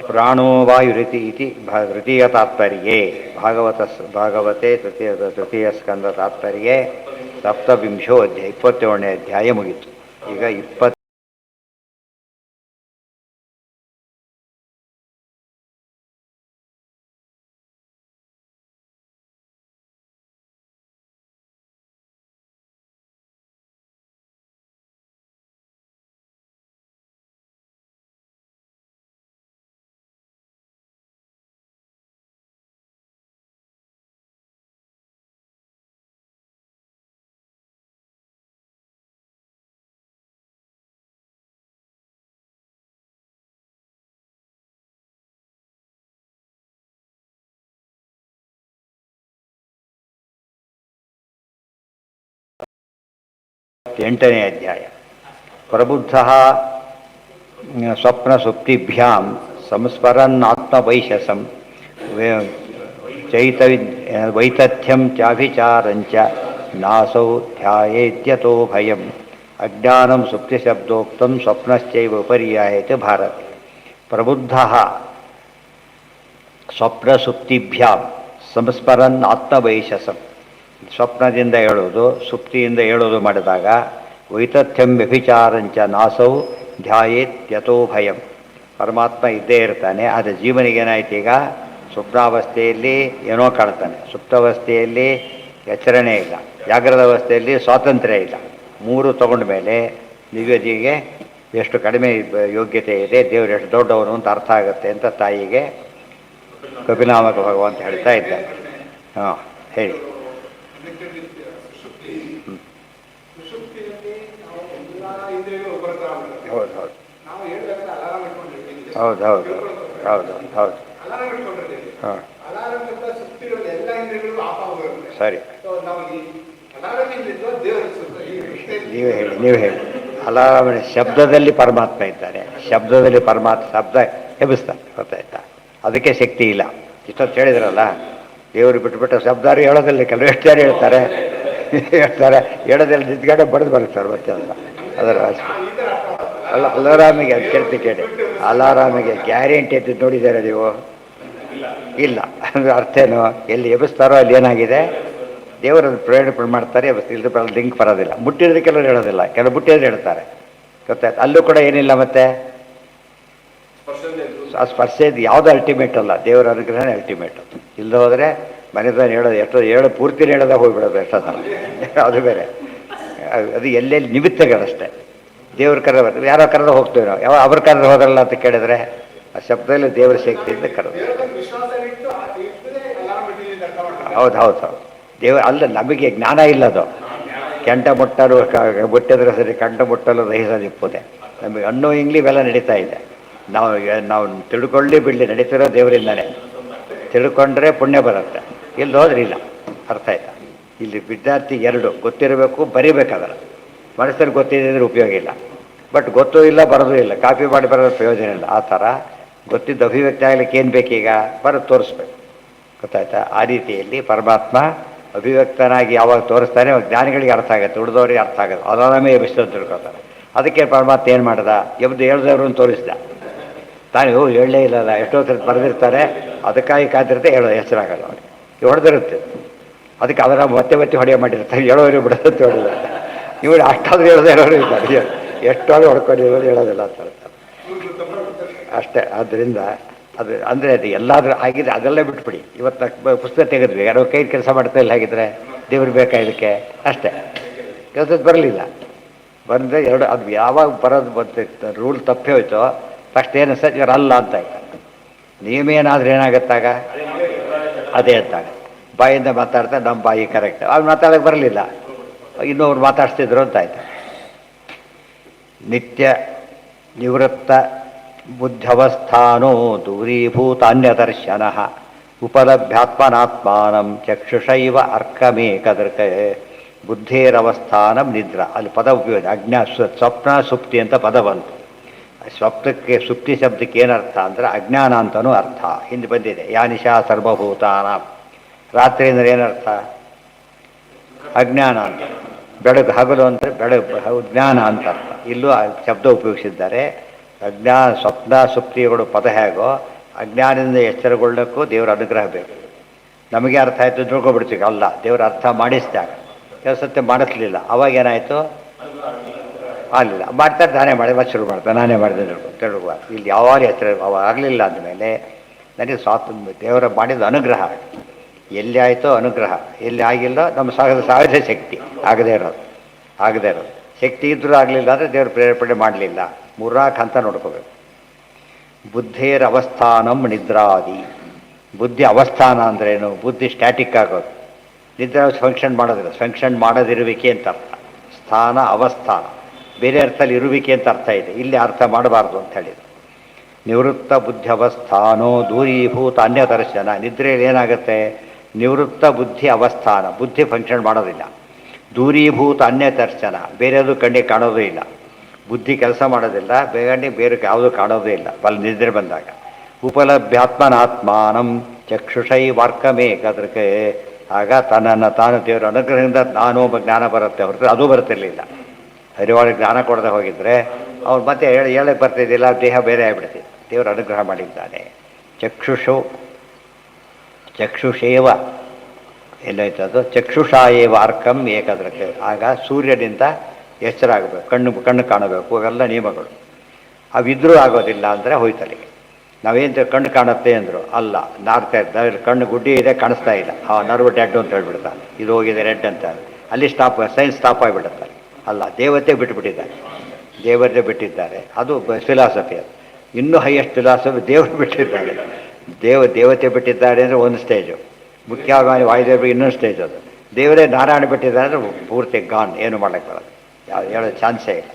ಪ್ರಾಣೋ ವಾಯುರಿತಿ ಇತಿ ತೃತೀಯ ತಾತ್ಪರ್ಯೇ ಭಾಗವತೆ ತೃತೀಯ ಸ್ಕಂದ ತಾತ್ಪರ್ಯೇ ಸಪ್ತವಿಂಶೋ ಅಧ್ಯಾಯ 27ನೇ ಅಧ್ಯಾಯ ಮುಗಿತು. ಈಗ 8ನೇ ಅಧ್ಯಾಯ. ಪ್ರಬುದ್ಧ ಸ್ವಪ್ನ ಸುಪ್ತಿಭ್ಯಾಂ ಸಂಸ್ಮರನ್ ಆತ್ಮವೈಶಸಂ ವೈತಥ್ಯಂ ಚಾಭಿಚಾರಂಚ ನಾಸೌ ಧ್ಯಾಯೇತ್ಯತೋ ಭಯಂ ಅಜ್ಞಾನಂ ಸುಪ್ತಿಶಬ್ದೋಕ್ತಂ ಸ್ವಪ್ನಶ್ಚೈವ ವಿಪರ್ಯಾಯತೆ ಭಾರತ ಪ್ರಬುದ್ಧ ಸ್ವಪ್ನಸುಪ್ತಿಭ್ಯಾಂ ಸಂಸ್ಮರನ್ ಆತ್ಮವೈಶಸಂ ಸ್ವಪ್ನದಿಂದ ಹೇಳೋದು ಸುಪ್ತಿಯಿಂದ ಹೇಳೋದು ಮಾಡಿದಾಗ ವೈತಥ್ಯಂ ವ್ಯಭಿಚಾರಂಚ ನಾಸೌ ಧ್ಯಾಯೇತ್ಯತೋ ಭಯಂ ಪರಮಾತ್ಮ ಇದ್ದೇ ಇರ್ತಾನೆ. ಆದರೆ ಜೀವನಿಗೇನಾಯ್ತು ಈಗ ಸ್ವಪ್ನಾವಸ್ಥೆಯಲ್ಲಿ ಏನೋ ಕಾಣ್ತಾನೆ, ಸುಪ್ತಾವಸ್ಥೆಯಲ್ಲಿ ಎಚ್ಚರಣೆ ಇಲ್ಲ, ಜಾಗ್ರದ ಅವಸ್ಥೆಯಲ್ಲಿ ಸ್ವಾತಂತ್ರ್ಯ ಇಲ್ಲ. ಮೂರು ತಗೊಂಡ ಮೇಲೆ ನಿವೇದಿಗೆ ಎಷ್ಟು ಕಡಿಮೆ ಯೋಗ್ಯತೆ ಇದೆ, ದೇವರು ಎಷ್ಟು ದೊಡ್ಡವನು ಅಂತ ಅರ್ಥ ಆಗುತ್ತೆ ಅಂತ ತಾಯಿಗೆ ಕಪಿನಾಮಕ ಭಗವಂತ ಹೇಳ್ತಾ ಇದ್ದಾರೆ. ಹಾಂ ಹೇಳಿ. ಹೌದು ಹೌದು ಹೌದು ಹೌದು ಹೌದು ಹೌದು ಹಾಂ ಸರಿ. ನೀವು ಹೇಳಿ ಅಲಾರಾಮಿನ ಶಬ್ದದಲ್ಲಿ ಪರಮಾತ್ಮ ಇದ್ದಾನೆ. ಶಬ್ದದಲ್ಲಿ ಪರಮಾತ್ಮ ಶಬ್ದ ಎಬ್ಬಿಸ್ತಾನೆ, ಗೊತ್ತಾಯ್ತಾ? ಅದಕ್ಕೆ ಶಕ್ತಿ ಇಲ್ಲ. ಇಷ್ಟೊತ್ತು ಹೇಳಿದ್ರಲ್ಲ, ದೇವರು ಬಿಟ್ಟುಬಿಟ್ಟು ಶಬ್ದಾರು ಹೇಳೋದಿಲ್ಲ. ಕೆಲವು ಎಷ್ಟು ಜನ ಹೇಳ್ತಾರೆ ಹೇಳೋದಿಲ್ಲ, ನಿಂತ್ಗಡೆ ಬಡ್ದು ಬರ್ತಾರೆ ಮತ್ತೆ ಅದರ ಅಲ್ಲ. ಅಲಾರಾಮಿಗೆ ಅದು ಕೇಳಿ ಅಲಾರಾಮಿಗೆ ಗ್ಯಾರಂಟಿ ಅಂತ ನೋಡಿದ್ದಾರೆ ನೀವು? ಇಲ್ಲ. ಅಂದ್ರೆ ಅರ್ಥ ಏನು? ಎಲ್ಲಿ ಎಬ್ಬಿಸ್ತಾರೋ ಅಲ್ಲಿ ಏನಾಗಿದೆ, ದೇವರನ್ನು ಪ್ರೇರಣೆ ಮಾಡ್ತಾರೆ, ಇಲ್ಲದ ಲಿಂಕ್ ಬರೋದಿಲ್ಲ. ಮುಟ್ಟಿದ್ರೆ ಕೆಲವರು ಹೇಳೋದಿಲ್ಲ, ಕೆಲವು ಮುಟ್ಟಿದ್ರೆ ಹೇಳ್ತಾರೆ, ಗೊತ್ತಾಯ್ತು? ಅಲ್ಲೂ ಕೂಡ ಏನಿಲ್ಲ. ಮತ್ತೆ ಆ ಸ್ಪರ್ಶ ಇದು ಯಾವುದು ಅಲ್ಟಿಮೇಟ್ ಅಲ್ಲ, ದೇವರ ಅನುಗ್ರಹನೇ ಅಲ್ಟಿಮೇಟ್. ಇಲ್ಲದ ಹೋದರೆ ಮನೆದ ಹೇಳೋದು ಹೇಳೋ ಪೂರ್ತಿನೇ ಹೇಳೋದಾಗ ಹೋಗ್ಬಿಡೋದು ಎಷ್ಟೊತ್ತಲ್ಲ, ಅದು ಬೇರೆ. ಅದು ಎಲ್ಲೆಲ್ಲಿ ನಿಮಿತ್ತಗಳಷ್ಟೇ. ದೇವ್ರ ಕರೆದ ಯಾರೋ ಕರೆದ ಹೋಗ್ತೀವಿ ನಾವು, ಯಾವ ಅವ್ರ ಕರೆದು ಹೋದ್ರಲ್ಲ ಅಂತ ಕೇಳಿದ್ರೆ ಆ ಶಬ್ದದಲ್ಲಿ ದೇವರ ಶಕ್ತಿಯಿಂದ ಕರೆದು. ಹೌದು ಹೌದು ಹೌದು. ದೇವ ಅಲ್ಲ, ನಮಗೆ ಜ್ಞಾನ ಇಲ್ಲದು. ಕೆಂಟ ಮುಟ್ಟಲು ಮುಟ್ಟಿದ್ರೆ ಸರಿ, ಕಂಠ ಮುಟ್ಟಲು ದಹಿಸದಿಪ್ಪುದೆ. ನಮಗೆ ಅನ್ನೋಯಿಂಗ್ಲಿ ಇವೆಲ್ಲ ನಡೀತಾ ಇದೆ. ನಾವು ತಿಳ್ಕೊಳ್ಳಿ ಬಿಡಲಿ ನಡೀತಿರೋ ದೇವರಿಂದನೇ. ತಿಳ್ಕೊಂಡ್ರೆ ಪುಣ್ಯ ಬರುತ್ತೆ, ಇಲ್ಲಿ ಹೋದ್ರೆ ಇಲ್ಲ. ಅರ್ಥ ಆಯ್ತಾ? ಇಲ್ಲಿ ವಿದ್ಯಾರ್ಥಿ ಎರಡು ಗೊತ್ತಿರಬೇಕು, ಬರಿಬೇಕಾದ್ರೆ. ಮನಸ್ಸಲ್ಲಿ ಗೊತ್ತಿದ್ದರೆ ಉಪಯೋಗ ಇಲ್ಲ. ಬಟ್ ಗೊತ್ತೂ ಇಲ್ಲ, ಬರೋದು ಇಲ್ಲ, ಕಾಪಿ ಮಾಡಿ ಬರೋದು ಪ್ರಯೋಜನ ಇಲ್ಲ. ಆ ಥರ ಗೊತ್ತಿದ್ದು ಅಭಿವ್ಯಕ್ತಿ ಆಗಲಿಕ್ಕೆ ಏನು ಬೇಕೀಗ? ಬರೋದು ತೋರಿಸ್ಬೇಕು, ಗೊತ್ತಾಯ್ತಾ? ಆ ರೀತಿಯಲ್ಲಿ ಪರಮಾತ್ಮ ಅಭಿವ್ಯಕ್ತನಾಗಿ ಯಾವಾಗ ತೋರಿಸ್ತಾನೆ ಜ್ಞಾನಿಗಳಿಗೆ ಅರ್ಥ ಆಗುತ್ತೆ, ಉಳಿದವ್ರಿಗೆ ಅರ್ಥ ಆಗುತ್ತೆ. ಅದಾರಮೇ ಎಬ್ಬಿಸ್ತಂತ ತಿಳ್ಕೊತಾರೆ. ಅದಕ್ಕೆ ಪರಮಾತ್ಮ ಏನು ಮಾಡ್ದ? ಹೇಳ್ದವ್ರನ್ನ ತೋರಿಸ್ದ. ತಾನೇ ಹೇಳಲೇ ಇಲ್ಲಲ್ಲ, ಎಷ್ಟೋ ಸರಿ ಬರೆದಿರ್ತಾರೆ, ಅದಕ್ಕಾಗಿ ಕಾದಿರುತ್ತೆ, ಹೇಳೋದು ಹೆಸರಾಗಲ್ಲ ಅವ್ರಿಗೆ. ಹೊಡೆದಿರುತ್ತೆ, ಅದಕ್ಕೆ ಅದರ ಮತ್ತೆ ಮತ್ತೆ ಹೊಡೆಯ ಮಾಡಿರ್ತಾರೆ, ಹೇಳೋರು ಬಿಡೋದು ಹೊಡೆದ. ಇವರು ಅಷ್ಟಾದ್ರೂ ಹೇಳೋದು ಹೇಳೋರು ಇದ್ದಾರೆ, ಎಷ್ಟಾದ್ರೂ ಹೊಡ್ಕೊಂಡಿರೋದು ಹೇಳೋದಿಲ್ಲ ಅಂತ ಹೇಳ್ತಾರೆ ಅಷ್ಟೇ. ಆದ್ದರಿಂದ ಅದು ಅಂದರೆ ಅದು ಎಲ್ಲಾದರೂ ಆಗಿದೆ, ಅದೆಲ್ಲ ಬಿಟ್ಬಿಡಿ. ಇವತ್ತು ಪುಸ್ತಕ ತೆಗೆದ್ವಿ, ಯಾರೋ ಕೈ ಕೆಲಸ ಮಾಡ್ತಾ ಇಲ್ಲ, ಹಾಗಿದ್ರೆ ದೇವ್ರು ಬೇಕಾ ಇದಕ್ಕೆ? ಅಷ್ಟೇ. ಕೆಲಸದ್ದು ಬರಲಿಲ್ಲ, ಬಂದರೆ ಎರಡು ಅದು ಯಾವಾಗ ಬರೋದು ಬಂತು, ರೂಲ್ ತಪ್ಪಿ ಹೋಯ್ತು, ಫಸ್ಟ್ ಏನು ಸರ್ ಇವರು ಅಲ್ಲ ಅಂತ ಆಯ್ತು. ನಿಯಮ ಏನಾದರೂ ಏನಾಗತ್ತಾಗ ಅದೇ ಅಂತಾಗ. ಬಾಯಿಂದ ಮಾತಾಡ್ತಾ ನಮ್ಮ ಬಾಯಿ ಕರೆಕ್ಟ್, ಅವ್ರು ಮಾತಾಡೋಕ್ಕೆ ಬರಲಿಲ್ಲ, ಇನ್ನೊಬ್ರು ಮಾತಾಡ್ಸ್ತಿದ್ರು ಅಂತ ಆಯ್ತು. ನಿತ್ಯ ನಿವೃತ್ತ ಬುದ್ಧವಸ್ಥಾನೋ ದೂರೀಭೂತಾನ್ಯದರ್ಶನ ಉಪಲಭ್ಯಾತ್ಮನಾತ್ಮಾನಂ ಚಕ್ಷುಷೈವ ಅರ್ಕಮೇಕದೃಕ ಬುದ್ಧೇರವಸ್ಥಾನಂ ನಿದ್ರಾ. ಅಲ್ಲಿ ಪದ ಉಪಯೋಗ ಸ್ವಪ್ನ ಸುಪ್ತಿ ಅಂತ ಪದ ಬಂತು. ಸ್ವಪ್ನಕ್ಕೆ ಸುಪ್ತಿ ಶಬ್ದಕ್ಕೆ ಏನರ್ಥ ಅಂದರೆ ಅಜ್ಞಾನ ಅಂತಲೂ ಅರ್ಥ ಹಿಂದೆ ಬಂದಿದೆ. ಯಾ ನಿಶಾ ಸರ್ವಭೂತಾನ. ರಾತ್ರಿ ಅಂದರೆ ಏನರ್ಥ? ಅಜ್ಞಾನ ಅಂತ. ಬೆಳಕು ಹಗಲು ಅಂದರೆ ಬೆಳಕು ಜ್ಞಾನ ಅಂತ ಅರ್ಥ. ಇಲ್ಲೂ ಆ ಶಬ್ದ ಉಪಯೋಗಿಸಿದ್ದಾರೆ. ಸ್ವಪ್ನ ಸುಪ್ತಿಗಳು ಪದ ಹೇಗೋ, ಅಜ್ಞಾನದಿಂದ ಎಚ್ಚರಗೊಳ್ಳೋಕ್ಕೂ ದೇವರ ಅನುಗ್ರಹ ಬೇಕು. ನಮಗೆ ಅರ್ಥ ಆಯಿತು ತಿಳ್ಕೊಬಿಡ್ತೀವಿ, ಅಲ್ಲ, ದೇವರ ಅರ್ಥ ಮಾಡಿಸಿದಾಗ. ಕೆಲಸತ್ತೆ ಮಾಡಿಸ್ಲಿಲ್ಲ, ಅವಾಗೇನಾಯಿತು? ಆಗಲಿಲ್ಲ. ಮಾಡ್ತಾರೆ, ನಾನೇ ಮಾಡಿ ಮತ್ತೆ ಶುರು ಮಾಡ್ತಾರೆ, ನಾನೇ ಮಾಡಿದೆ ತಿಳ್ಕೊ. ಇಲ್ಲಿ ಯಾವಾಗ ಎಚ್ಚರ ಆಗಲಿಲ್ಲ ಅಂದಮೇಲೆ ನನಗೆ ಸ್ವಾತಂತ್ರ್ಯ ದೇವರ ಮಾಡಿದ ಅನುಗ್ರಹ. ಎಲ್ಲಿ ಆಯಿತೋ ಅನುಗ್ರಹ, ಎಲ್ಲಿ ಆಗಿಲ್ಲ ನಮ್ಮ ಸಹಜ ಶಕ್ತಿ ಆಗದೇ ಇರೋದು. ಶಕ್ತಿ ಇದ್ದರೂ ಆಗಲಿಲ್ಲ ಅಂದರೆ ದೇವರು ಪ್ರೇರೇಪಣೆ ಮಾಡಲಿಲ್ಲ. ಮೂರ್ನಾಲ್ಕು ಹಂತ ನೋಡ್ಕೋಬೇಕು. ಬುದ್ಧೇರ ಅವಸ್ಥಾನಂ ನಿದ್ರಾದಿ. ಬುದ್ಧಿ ಅವಸ್ಥಾನ ಅಂದ್ರೇನು? ಬುದ್ಧಿ ಸ್ಟ್ಯಾಟಿಕ್ ಆಗೋದು. ನಿದ್ರೆ ಫಂಕ್ಷನ್ ಮಾಡೋದಿಲ್ಲ, ಫಂಕ್ಷನ್ ಮಾಡದಿರುವಿಕೆ ಅಂತ ಅರ್ಥ. ಸ್ಥಾನ ಅವಸ್ಥಾನ ಬೇರೆ ಅರ್ಥದಲ್ಲಿ ಇರುವಿಕೆ ಅಂತ ಅರ್ಥ ಇದೆ, ಇಲ್ಲಿ ಅರ್ಥ ಮಾಡಬಾರ್ದು ಅಂತ ಹೇಳಿದ್ರು. ನಿವೃತ್ತ ಬುದ್ಧಿ ಅವಸ್ಥಾನೋ ದೂರೀಭೂತ ಅನ್ಯದರ್ಶನ. ನಿದ್ರೆಯಲ್ಲಿ ಏನಾಗುತ್ತೆ? ನಿವೃತ್ತ ಬುದ್ಧಿ ಅವಸ್ಥಾನ, ಬುದ್ಧಿ ಫಂಕ್ಷನ್ ಮಾಡೋದಿಲ್ಲ. ದೂರೀಭೂತ ಅನ್ಯದರ್ಶನ, ಬೇರೆಯದು ಕಣ್ಣಿಗೆ ಕಾಣೋದು ಇಲ್ಲ. ಬುದ್ಧಿ ಕೆಲಸ ಮಾಡೋದಿಲ್ಲ, ಬೇರೆ ಯಾವುದೂ ಕಾಣೋದೇ ಇಲ್ಲ ನಿದ್ರೆ ಬಂದಾಗ. ಉಪಲಭ್ಯಾತ್ಮನಾತ್ಮಾನಂ ಚಕ್ಷುಷೈ ವಾರ್ಕಮೇಕದಕ್ಕೆ. ಆಗ ತನ್ನನ್ನು ತಾನು ದೇವರ ಅನುಗ್ರಹದಿಂದ ನಾನು ಒಬ್ಬ ಜ್ಞಾನ ಬರುತ್ತೆ ಹೊರತು ಅದು ಬರ್ತಿರ್ಲಿಲ್ಲ. ಹರಿವಾಳಿಗೆ ಜ್ಞಾನ ಕೊಡದೆ ಹೋಗಿದ್ರೆ ಅವ್ರು ಮತ್ತೆ ಹೇಳಕ್ಕೆ ಬರ್ತಿದ್ದಿಲ್ಲ, ದೇಹ ಬೇರೆ ಆಗಿಬಿಡ್ತಿತ್ತು. ದೇವರು ಅನುಗ್ರಹ ಮಾಡಿದ್ದಾನೆ. ಚಕ್ಷುಷೇವ ಎಲ್ಲಾಯ್ತದು, ಚಕ್ಷುಷಾ ಏವ ಅರ್ಕಂ ಏಕದಕ್ಕೆ. ಆಗ ಸೂರ್ಯನಿಂದ ಎಚ್ಚರ ಆಗಬೇಕು, ಕಣ್ಣು ಕಾಣಬೇಕು, ಅವೆಲ್ಲ ನಿಯಮಗಳು. ಅವಿದ್ರೂ ಆಗೋದಿಲ್ಲ ಅಂದರೆ ಹೋಯ್ತಲ್ಲಿಗೆ. ನಾವೇನು ಕಣ್ಣು ಕಾಣುತ್ತೆ ಅಂದರು, ಅಲ್ಲ ನಾರ್ತಾ ಇದ್ದ ಕಣ್ಣು ಗುಡ್ಡಿ ಇದೆ, ಕಾಣಿಸ್ತಾ ಇಲ್ಲ, ಆ ನರ್ವ್ ಡೆಡ್ ಅಂತ ಹೇಳ್ಬಿಡ್ತಾನೆ, ಇದು ಹೋಗಿದೆ ರೆಡ್ ಅಂತ. ಅಲ್ಲಿ ಸ್ಟಾಪ್, ಸೈನ್ಸ್ ಸ್ಟಾಪ್ ಆಗಿಬಿಡುತ್ತೆ. ಅಲ್ಲ, ದೇವತೆ ಬಿಟ್ಟುಬಿಟ್ಟಿದ್ದಾರೆ, ದೇವರೇ ಬಿಟ್ಟಿದ್ದಾರೆ. ಅದು ಫಿಲಾಸಫಿ. ಅದು ಇನ್ನೂ ಹೈಯೆಸ್ಟ್ ಫಿಲಾಸಫಿ, ದೇವರು ಬಿಟ್ಟಿದ್ದಾರೆ. ದೇವತೆ ಬಿಟ್ಟಿದ್ದಾರೆ ಅಂದರೆ ಒಂದು ಸ್ಟೇಜು, ಮುಖ್ಯವಾಗಿ ವಾಯುದೇವರು ಇನ್ನೊಂದು ಸ್ಟೇಜ್. ಅದು ದೇವರೇ ನಾರಾಯಣ ಬಿಟ್ಟಿದ್ದಾರೆ ಅಂದರೆ ಪೂರ್ತಿ ಗಾನ್, ಏನು ಮಾಡೋಕ್ಕೆ ಬರೋದು, ಯಾವ್ದು ಹೇಳೋ ಚಾನ್ಸೇ ಇಲ್ಲ.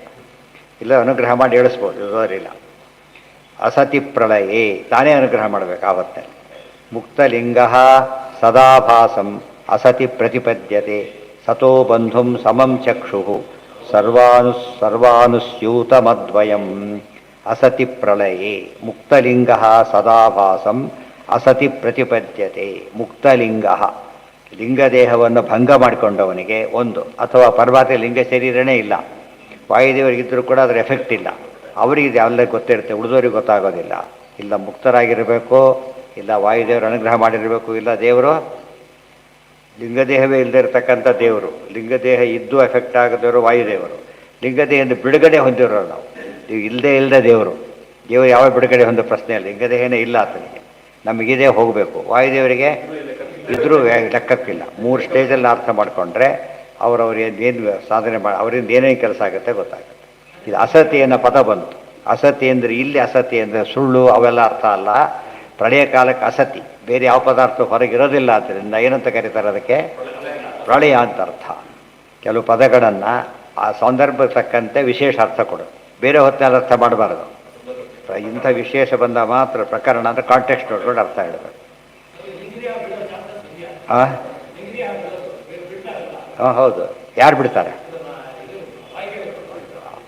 ಇಲ್ಲ ಅನುಗ್ರಹ ಮಾಡಿ ಹೇಳಿಸ್ಬೋದು, ಇರೋರಿಲ್ಲ. ಅಸತಿ ಪ್ರಳಯೇ, ತಾನೇ ಅನುಗ್ರಹ ಮಾಡಬೇಕು ಆವತ್ತೇ. ಮುಕ್ತಲಿಂಗ ಸದಾಭಾಸಂ ಅಸತಿ ಪ್ರತಿಪದ್ಯತೆ ಸತೋ ಬಂಧುಂ ಸಮಂ ಚಕ್ಷು ಸರ್ವಾನುಸ್ಯೂತಮದ್ವಯಂ. ಅಸತಿ ಪ್ರಳಯೇ ಮುಕ್ತಲಿಂಗ ಸದಾಭಾಸಂ ಅಸತಿ ಪ್ರತಿಪದ್ಯತೆ. ಮುಕ್ತಲಿಂಗ, ಲಿಂಗದೇಹವನ್ನು ಭಂಗ ಮಾಡಿಕೊಂಡವನಿಗೆ ಒಂದು, ಅಥವಾ ಪರಮಾತ್ಮ ಲಿಂಗ ಶರೀರನೇ ಇಲ್ಲ, ವಾಯುದೇವರಿಗಿದ್ದರೂ ಕೂಡ ಅದರ ಎಫೆಕ್ಟ್ ಇಲ್ಲ, ಅವರಿಗೆ ಅಲ್ಲೇ ಗೊತ್ತಿರುತ್ತೆ, ಉಳಿದೋರಿಗೆ ಗೊತ್ತಾಗೋದಿಲ್ಲ. ಇಲ್ಲ ಮುಕ್ತರಾಗಿರಬೇಕು, ಇಲ್ಲ ವಾಯುದೇವರು ಅನುಗ್ರಹ ಮಾಡಿರಬೇಕು, ಇಲ್ಲ ದೇವರು ಲಿಂಗದೇಹವೇ ಇಲ್ಲದೆ ಇರತಕ್ಕಂಥ ದೇವರು. ಲಿಂಗದೇಹ ಇದ್ದು ಎಫೆಕ್ಟ್ ಆಗದವರು ವಾಯುದೇವರು. ಲಿಂಗದೇಹದಿಂದ ಬಿಡುಗಡೆ ಹೊಂದಿರೋರು ನಾವು, ಇಲ್ಲದೆ ದೇವರು ಯಾವ ಬಿಡುಗಡೆ ಹೊಂದೋ ಪ್ರಶ್ನೆ ಇಲ್ಲ. ಲಿಂಗದೇಹನೇ ಇಲ್ಲ ಆತನಿಗೆ, ನಮಗಿದೆ ಹೋಗಬೇಕು. ವಾಯುದೇವರಿಗೆ ಇದ್ದರೂ ಲೆಕ್ಕಕ್ಕಿಲ್ಲ. 3 ಸ್ಟೇಜಲ್ಲಿ ಅರ್ಥ ಮಾಡಿಕೊಂಡ್ರೆ ಅವರವ್ರು ಏನು ಸಾಧನೆ ಮಾಡಿ ಅವರಿಂದ ಏನೇನು ಕೆಲಸ ಆಗುತ್ತೆ ಗೊತ್ತಾಗುತ್ತೆ. ಇದು ಅಸತಿ ಅನ್ನೋ ಪದ ಬಂತು. ಅಸತಿ ಅಂದರೆ ಇಲ್ಲಿ ಅಸತಿ ಅಂದರೆ ಸುಳ್ಳು, ಅವೆಲ್ಲ ಅರ್ಥ ಅಲ್ಲ. ಪ್ರಳಯ ಕಾಲಕ್ಕೆ ಅಸತಿ, ಬೇರೆ ಯಾವ ಪದಾರ್ಥ ಹೊರಗಿರೋದಿಲ್ಲ. ಆದ್ದರಿಂದ ಏನಂತ ಕರೀತಾರೆ ಅದಕ್ಕೆ? ಪ್ರಳಯ ಅಂತ ಅರ್ಥ. ಕೆಲವು ಪದಗಳನ್ನು ಆ ಸಂದರ್ಭಕ್ಕೆ ತಕ್ಕಂತೆ ವಿಶೇಷ ಅರ್ಥ ಕೊಡು, ಬೇರೆ ಹೊತ್ತಿನಲ್ಲಿ ಅರ್ಥ ಮಾಡಬಾರ್ದು. ಇಂಥ ವಿಶೇಷ ಬಂದ ಮಾತ್ರ ಪ್ರಕರಣ ಅಂದರೆ ಕಾಂಟೆಕ್ಸ್ಟ್ ನೋಡ್ಕೊಂಡು ಅರ್ಥ ಹೇಳಬೇಕು. ಹಾಂ ಹಾಂ ಹೌದು. ಯಾರು ಬಿಡ್ತಾರೆ?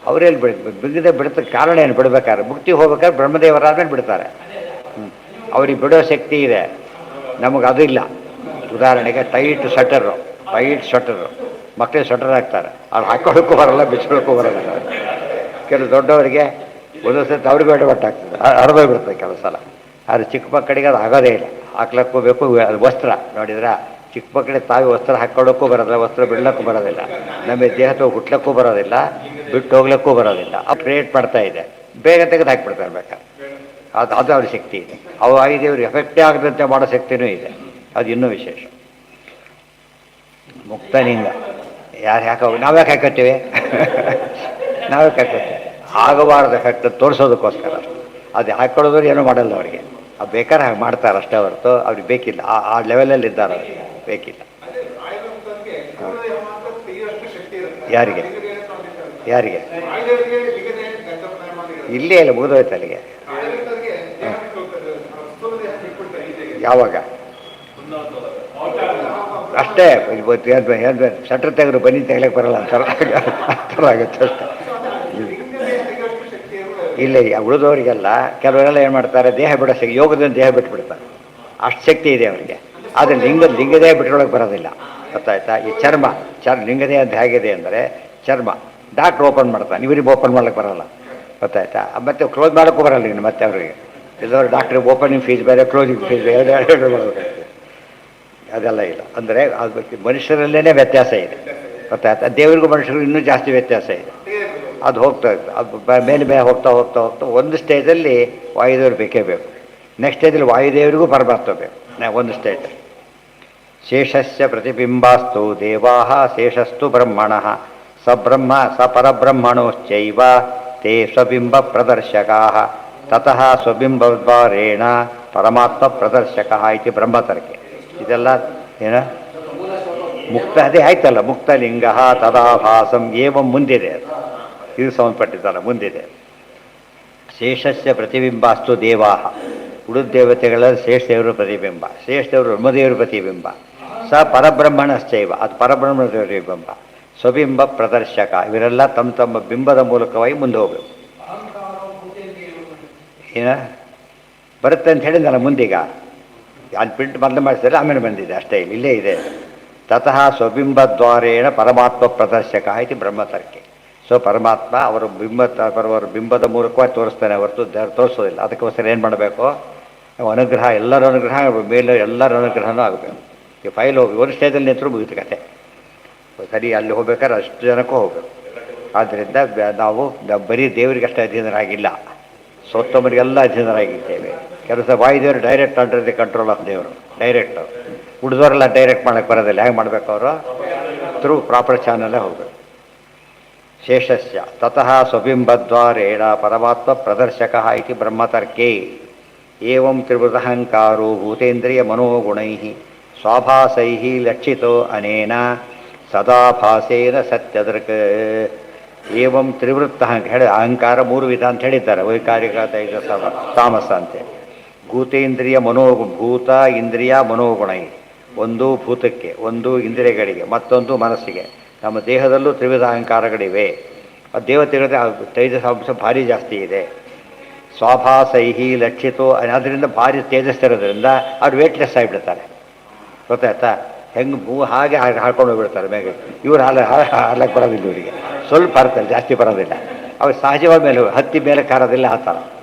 ಅವರೆಲ್ಲಿ ಬಿಡದೆ ಬಿಡ್ತಕ್ಕೆ ಕಾರಣ ಏನು? ಬಿಡ್ಬೇಕಾದ್ರೆ ಮುಕ್ತಿ ಹೋಗ್ಬೇಕಾದ್ರೆ ಬ್ರಹ್ಮದೇವರಾದ್ಮೇಲೆ ಬಿಡ್ತಾರೆ. ಅವ್ರಿಗೆ ಬಿಡೋ ಶಕ್ತಿ ಇದೆ, ನಮಗೆ ಅದು ಇಲ್ಲ. ಉದಾಹರಣೆಗೆ ಟೈಟ್ ಸ್ವೆಟರು ಮಕ್ಕಳಿಗೆ ಸ್ವೆಟರ್ ಹಾಕ್ತಾರೆ, ಅವ್ರು ಹಾಕೊಳ್ಳೋಕ್ಕೂ ಬರೋಲ್ಲ, ಬಿಚ್ಕೊಳ್ಳೋಕ್ಕೂ ಬರೋದಿಲ್ಲ. ಕೆಲವು ದೊಡ್ಡವರಿಗೆ ಒಂದೊಂದು ಸತಿ ಅವ್ರಿಗೆ ಒಟ್ಟಾಗ್ತದೆ, ಹರಿದೋಗ್ಬಿಡ್ತದೆ ಕೆಲವು ಸಲ. ಆದರೆ ಚಿಕ್ಕ ಮಕ್ಕಳಿಗೆ ಅದು ಆಗೋದೇ ಇಲ್ಲ, ಹಾಕ್ಲಕ್ಕೂ ಬೇಕು. ಅದು ವಸ್ತ್ರ ನೋಡಿದ್ರೆ ಚಿಕ್ಕ ಮಕ್ಕಳಿಗೆ ತಾವೇ ವಸ್ತ್ರ ಹಾಕ್ಕೊಳ್ಳೋಕ್ಕೂ ಬರೋದಿಲ್ಲ, ವಸ್ತ್ರ ಬಿಡ್ಲಕ್ಕೂ ಬರೋದಿಲ್ಲ, ನಮಗೆ ದೇಹದ ಹುಟ್ಲಕ್ಕೂ ಬರೋದಿಲ್ಲ, ಬಿಟ್ಟು ಹೋಗ್ಲಿಕ್ಕೂ ಬರೋದಿಲ್ಲ. ಅದು ಕ್ರಿಯೇಟ್ ಮಾಡ್ತಾ ಇದೆ, ಬೇಗ ತೆಗೆದು ಹಾಕ್ಬಿಡ್ತಾರೆ ಬೇಕಾದ್ರೆ. ಅದು ಅವ್ರ ಶಕ್ತಿ ಇದೆ. ಅವು ಐದೇವ್ರು ಎಫೆಕ್ಟೇ ಆಗದಂತೆ ಮಾಡೋ ಶಕ್ತಿನೂ ಇದೆ, ಅದು ಇನ್ನೂ ವಿಶೇಷ. ಮುಕ್ತಲಿಂಗ ಯಾಕೆ ನಾವ್ಯಾಕೆ ಹಾಕತ್ತೀವಿ? ನಾವ್ಯಾಕೆ ಹಾಕತ್ತೀವಿ? ಆಗಬಾರ್ದು ಎಫೆಕ್ಟ್ ತೋರಿಸೋದಕ್ಕೋಸ್ಕರ. ಅದು ಹಾಕ್ಕೊಳ್ಳೋದ್ರು ಏನೂ ಮಾಡಲ್ಲ ಅವರಿಗೆ. ಅದು ಬೇಕಾದ್ರೆ ಹಾಗೆ ಮಾಡ್ತಾರೆ ಅಷ್ಟೇ ಹೊರತು ಅವ್ರಿಗೆ ಬೇಕಿಲ್ಲ. ಆ ಲೆವೆಲಲ್ಲಿ ಇದ್ದಾರೆ, ಅವ್ರಿಗೆ ಬೇಕಿಲ್ಲ. ಯಾರಿಗೆ ಇಲ್ಲೇ ಇಲ್ಲ, ಮುಗಿದೋಯ್ತು ಅಲ್ಲಿಗೆ. ಯಾವಾಗ ಅಷ್ಟೇ ಶಟ್ರ್ ತೆಗೆದ್ರು ಬನ್ನಿ ತೆಗ್ಲಕ್ಕೆ ಬರಲ್ಲ ಅಂತಾರ ಆಗುತ್ತೆ ಅಷ್ಟೇ. ಇಲ್ಲ ಉಳಿದವರಿಗೆಲ್ಲ ಕೆಲವರೆಲ್ಲ ಏನು ಮಾಡ್ತಾರೆ, ದೇಹ ಬಿಡೋ ಶಕ್ತಿ, ಯೋಗದಿಂದ ದೇಹ ಬಿಟ್ಬಿಡ್ತಾರೆ, ಅಷ್ಟು ಶಕ್ತಿ ಇದೆ ಅವರಿಗೆ. ಆದರೆ ಲಿಂಗದೇಹ ಬಿಟ್ಕೊಳಕ್ಕೆ ಬರೋದಿಲ್ಲ, ಗೊತ್ತಾಯ್ತಾ? ಈ ಚರ್ಮ ಲಿಂಗದೇಹ ಅಂತ ಹೇಗಿದೆ ಅಂದರೆ ಚರ್ಮ ಡಾಕ್ಟ್ರ್ ಓಪನ್ ಮಾಡ್ತಾನೆ, ಇವರಿಗೆ ಓಪನ್ ಮಾಡ್ಲಿಕ್ಕೆ ಬರೋಲ್ಲ, ಗೊತ್ತಾಯ್ತಾ? ಮತ್ತೆ ಕ್ಲೋಸ್ ಮಾಡೋಕ್ಕೂ ಬರಲ್ಲ ಇನ್ನು ಮತ್ತೆ ಅವರಿಗೆ. ಎಲ್ಲರೂ ಡಾಕ್ಟ್ರಿಗೆ ಓಪನಿಂಗ್ ಫೀಸ್ ಬೇರೆ, ಕ್ಲೋಸಿಂಗ್ ಫೀಸ್ ಬೇರೆ ಮಾಡಬೇಕಾಗ್ತದೆ. ಅದೆಲ್ಲ ಇಲ್ಲ. ಅಂದರೆ ಅದು ಮನುಷ್ಯರಲ್ಲೇ ವ್ಯತ್ಯಾಸ ಇದೆ, ಗೊತ್ತಾಯ್ತಾ? ದೇವರಿಗೂ ಮನುಷ್ಯರಿಗೂ ಇನ್ನೂ ಜಾಸ್ತಿ ವ್ಯತ್ಯಾಸ ಇದೆ. ಅದು ಹೋಗ್ತಾ ಇತ್ತು, ಅದು ಮೇಲೆ ಹೋಗ್ತಾ ಒಂದು ಸ್ಟೇಜಲ್ಲಿ ವಾಯುದೇವರು ಬೇಕೇ ಬೇಕು. ನೆಕ್ಸ್ಟ್ ಸ್ಟೇಜಲ್ಲಿ ವಾಯುದೇವರಿಗೂ ಪರಮಾತ್ಮ ಬೇಕು. ಒಂದು ಸ್ಟೇಜಲ್ಲಿ ಶೇಷಸ್ಯ ಪ್ರತಿಬಿಂಬಾಸ್ತು ದೇವಾಹ ಶೇಷಸ್ತು ಬ್ರಹ್ಮಣಃ ಸಬ್ರಹ್ಮ ಸ ಪರಬ್ರಹ್ಮಣೋಶ್ಚೈವ ತೇ ಸ್ವಬಿಂಬ ಪ್ರದರ್ಶಕಾಃ ತತಃ ಸ್ವಬಿಂಬದ್ವಾರೇಣ ಪರಮಾತ್ಮ ಪ್ರದರ್ಶಕಃ ಇತಿ ಬ್ರಹ್ಮತರ್ಕೆ. ಇದೆಲ್ಲ ಏನ ಮುಕ್ತ, ಅದೇ ಆಯ್ತಲ್ಲ, ಮುಕ್ತಲಿಂಗ ತದಾಭಾಸಂ ಏವಂ ಮುಂದಿದೆ, ಅದು ಇದು ಸಂಬಂಧಪಟ್ಟಿದ್ದಲ್ಲ, ಮುಂದಿದೆ. ಶೇಷಸ್ಯ ಪ್ರತಿಬಿಂಬಾಸ್ತು ದೇವಾಹ, ಉಳಿದ ದೇವತೆಗಳ ಶೇಷದೇವರು ಪ್ರತಿಬಿಂಬ, ಶೇಷದೇವರು ಬ್ರಹ್ಮದೇವರು ಪ್ರತಿಬಿಂಬ. ಸ ಪರಬ್ರಹ್ಮಣಶ್ಚೈವ, ಅದು ಪರಬ್ರಹ್ಮಣ ಪ್ರತಿಬಿಂಬ. ಸ್ವಬಿಂಬ ಪ್ರದರ್ಶಕ, ಇವರೆಲ್ಲ ತಮ್ಮ ತಮ್ಮ ಬಿಂಬದ ಮೂಲಕವಾಗಿ ಮುಂದೆ ಹೋಗಬೇಕು. ಏನ ಬರುತ್ತೆ ಅಂತ ಹೇಳಿದ್ನಲ್ಲ ಮುಂದೀಗ, ಅಲ್ಲಿ ಪ್ರಿಂಟ್ ಮೊದಲು ಮಾಡಿಸಿದ್ರೆ ಆಮೇಲೆ ಬಂದಿದೆ ಅಷ್ಟೇ, ಇಲ್ಲೇ ಇದೆ. ತತಃ ಸ್ವಬಿಂಬದ್ವಾರೇಣ ಪರಮಾತ್ಮ ಪ್ರದರ್ಶಕ ಆಯ್ತು ಬ್ರಹ್ಮತರ್ಕೆ. ಸೊ ಪರಮಾತ್ಮ ಅವರು ಬಿಂಬದ ಮೂಲಕವಾಗಿ ತೋರಿಸ್ತಾನೆ ಹೊರತು ತೋರಿಸೋದಿಲ್ಲ. ಅದಕ್ಕೋಸ್ಕರ ಏನು ಮಾಡಬೇಕು? ಅನುಗ್ರಹ, ಎಲ್ಲರ ಅನುಗ್ರಹ ಮೇಲೆ ಎಲ್ಲರ ಅನುಗ್ರಹನೂ ಆಗಬೇಕು. ಈ ಫೈಲ್ ಹೋಗಿ ಒಂದು ಸ್ಟೇಜಲ್ಲಿ ನಿಂತರೂ ಮುಗಿತು ಕತೆ. ಸರಿ, ಅಲ್ಲಿ ಹೋಗ್ಬೇಕಾದ್ರೆ ಅಷ್ಟು ಜನಕ್ಕೂ ಹೋಗಬೇಕು. ಆದ್ದರಿಂದ ನಾವು ಬರೀ ದೇವರಿಗೆ ಅಷ್ಟೇ ಅಧೀನರಾಗಿಲ್ಲ, ಸೋತ್ತಮರಿಗೆಲ್ಲ ಅಧೀನರಾಗಿದ್ದೇವೆ. ಕೆಲಸ ವಾಯುದೇವರು direct under the control of ದೇವರು, ಡೈರೆಕ್ಟ್. ಉಳಿದವರೆಲ್ಲ ಡೈರೆಕ್ಟ್ ಮಾಡೋಕ್ಕೆ ಬರೋದಿಲ್ಲ. ಹೇಗೆ ಮಾಡಬೇಕು? ಅವರು ಥ್ರೂ ಪ್ರಾಪರ್ ಚಾನಲ್ಲೇ ಹೋಗಬೇಕು. ಶೇಷಸ್ಯ ತತಃ ಸ್ವಬಿಂಬದ್ವಾರೇಣ ಪರಮಾತ್ಮ ಪ್ರದರ್ಶಕ ಇತಿ ಬ್ರಹ್ಮತರ್ಕೆ. ಏವಂ ತ್ರಿವೃತಹಂಕಾರೋ ಭೂತೇಂದ್ರಿಯ ಮನೋಗುಣೈ ಸ್ವಾಭಾಸೈ ಲಕ್ಷಿತೋ ಅನೇನ ಸದಾಭಾಸೇನ ಸತ್ಯದೃಕ್. ಏವಂ ತ್ರಿವೃತ್ತ ಹೇಳಿ ಅಹಂಕಾರ ಮೂರು ವಿಧ ಅಂತ ಹೇಳಿದ್ದಾರೆ. ವೈಕಾರಿಕ, ತೈಜಸ, ತಾಮಸ ಅಂತೆ. ಭೂತೇಂದ್ರಿಯ ಭೂತ ಇಂದ್ರಿಯ ಮನೋಗುಣೈ, ಒಂದು ಭೂತಕ್ಕೆ, ಒಂದು ಇಂದ್ರಿಯಗಳಿಗೆ, ಮತ್ತೊಂದು ಮನಸ್ಸಿಗೆ. ನಮ್ಮ ದೇಹದಲ್ಲೂ ತ್ರಿವಿಧ ಅಹಂಕಾರಗಳಿವೆ. ಆ ದೇವತೆಗಳ ತೈಜಸ ಅಂಶ ಭಾರಿ ಜಾಸ್ತಿ ಇದೆ. ಸ್ವಾಭಾಸೈಹಿ ಲಕ್ಷಿತೋ, ಅದರಿಂದ ಭಾರಿ ತೇಜಸ್ಸಿರೋದ್ರಿಂದ ಅವ್ರು ವೇಟ್ಲೆಸ್ ಆಗಿಬಿಡ್ತಾರೆ. ಗೊತ್ತಾಯ್ತಾ? ಹೆಂಗೆ ಹಾಗೆ ಹಾಕೊಂಡು ಹೋಗ್ಬಿಡ್ತಾರೆ ಮೇಲೆ. ಇವ್ರು ಹಾಲಕ್ಕೆ ಬರೋದಿಲ್ಲ, ಇವರಿಗೆ ಸ್ವಲ್ಪ ಬರ್ತದೆ, ಜಾಸ್ತಿ ಬರೋದಿಲ್ಲ. ಅವ್ರು ಸಹಜವಾದ ಮೇಲೆ ಹತ್ತಿ ಮೇಲೆ ಕಾರೋದಿಲ್ಲ. ಆ ಥರ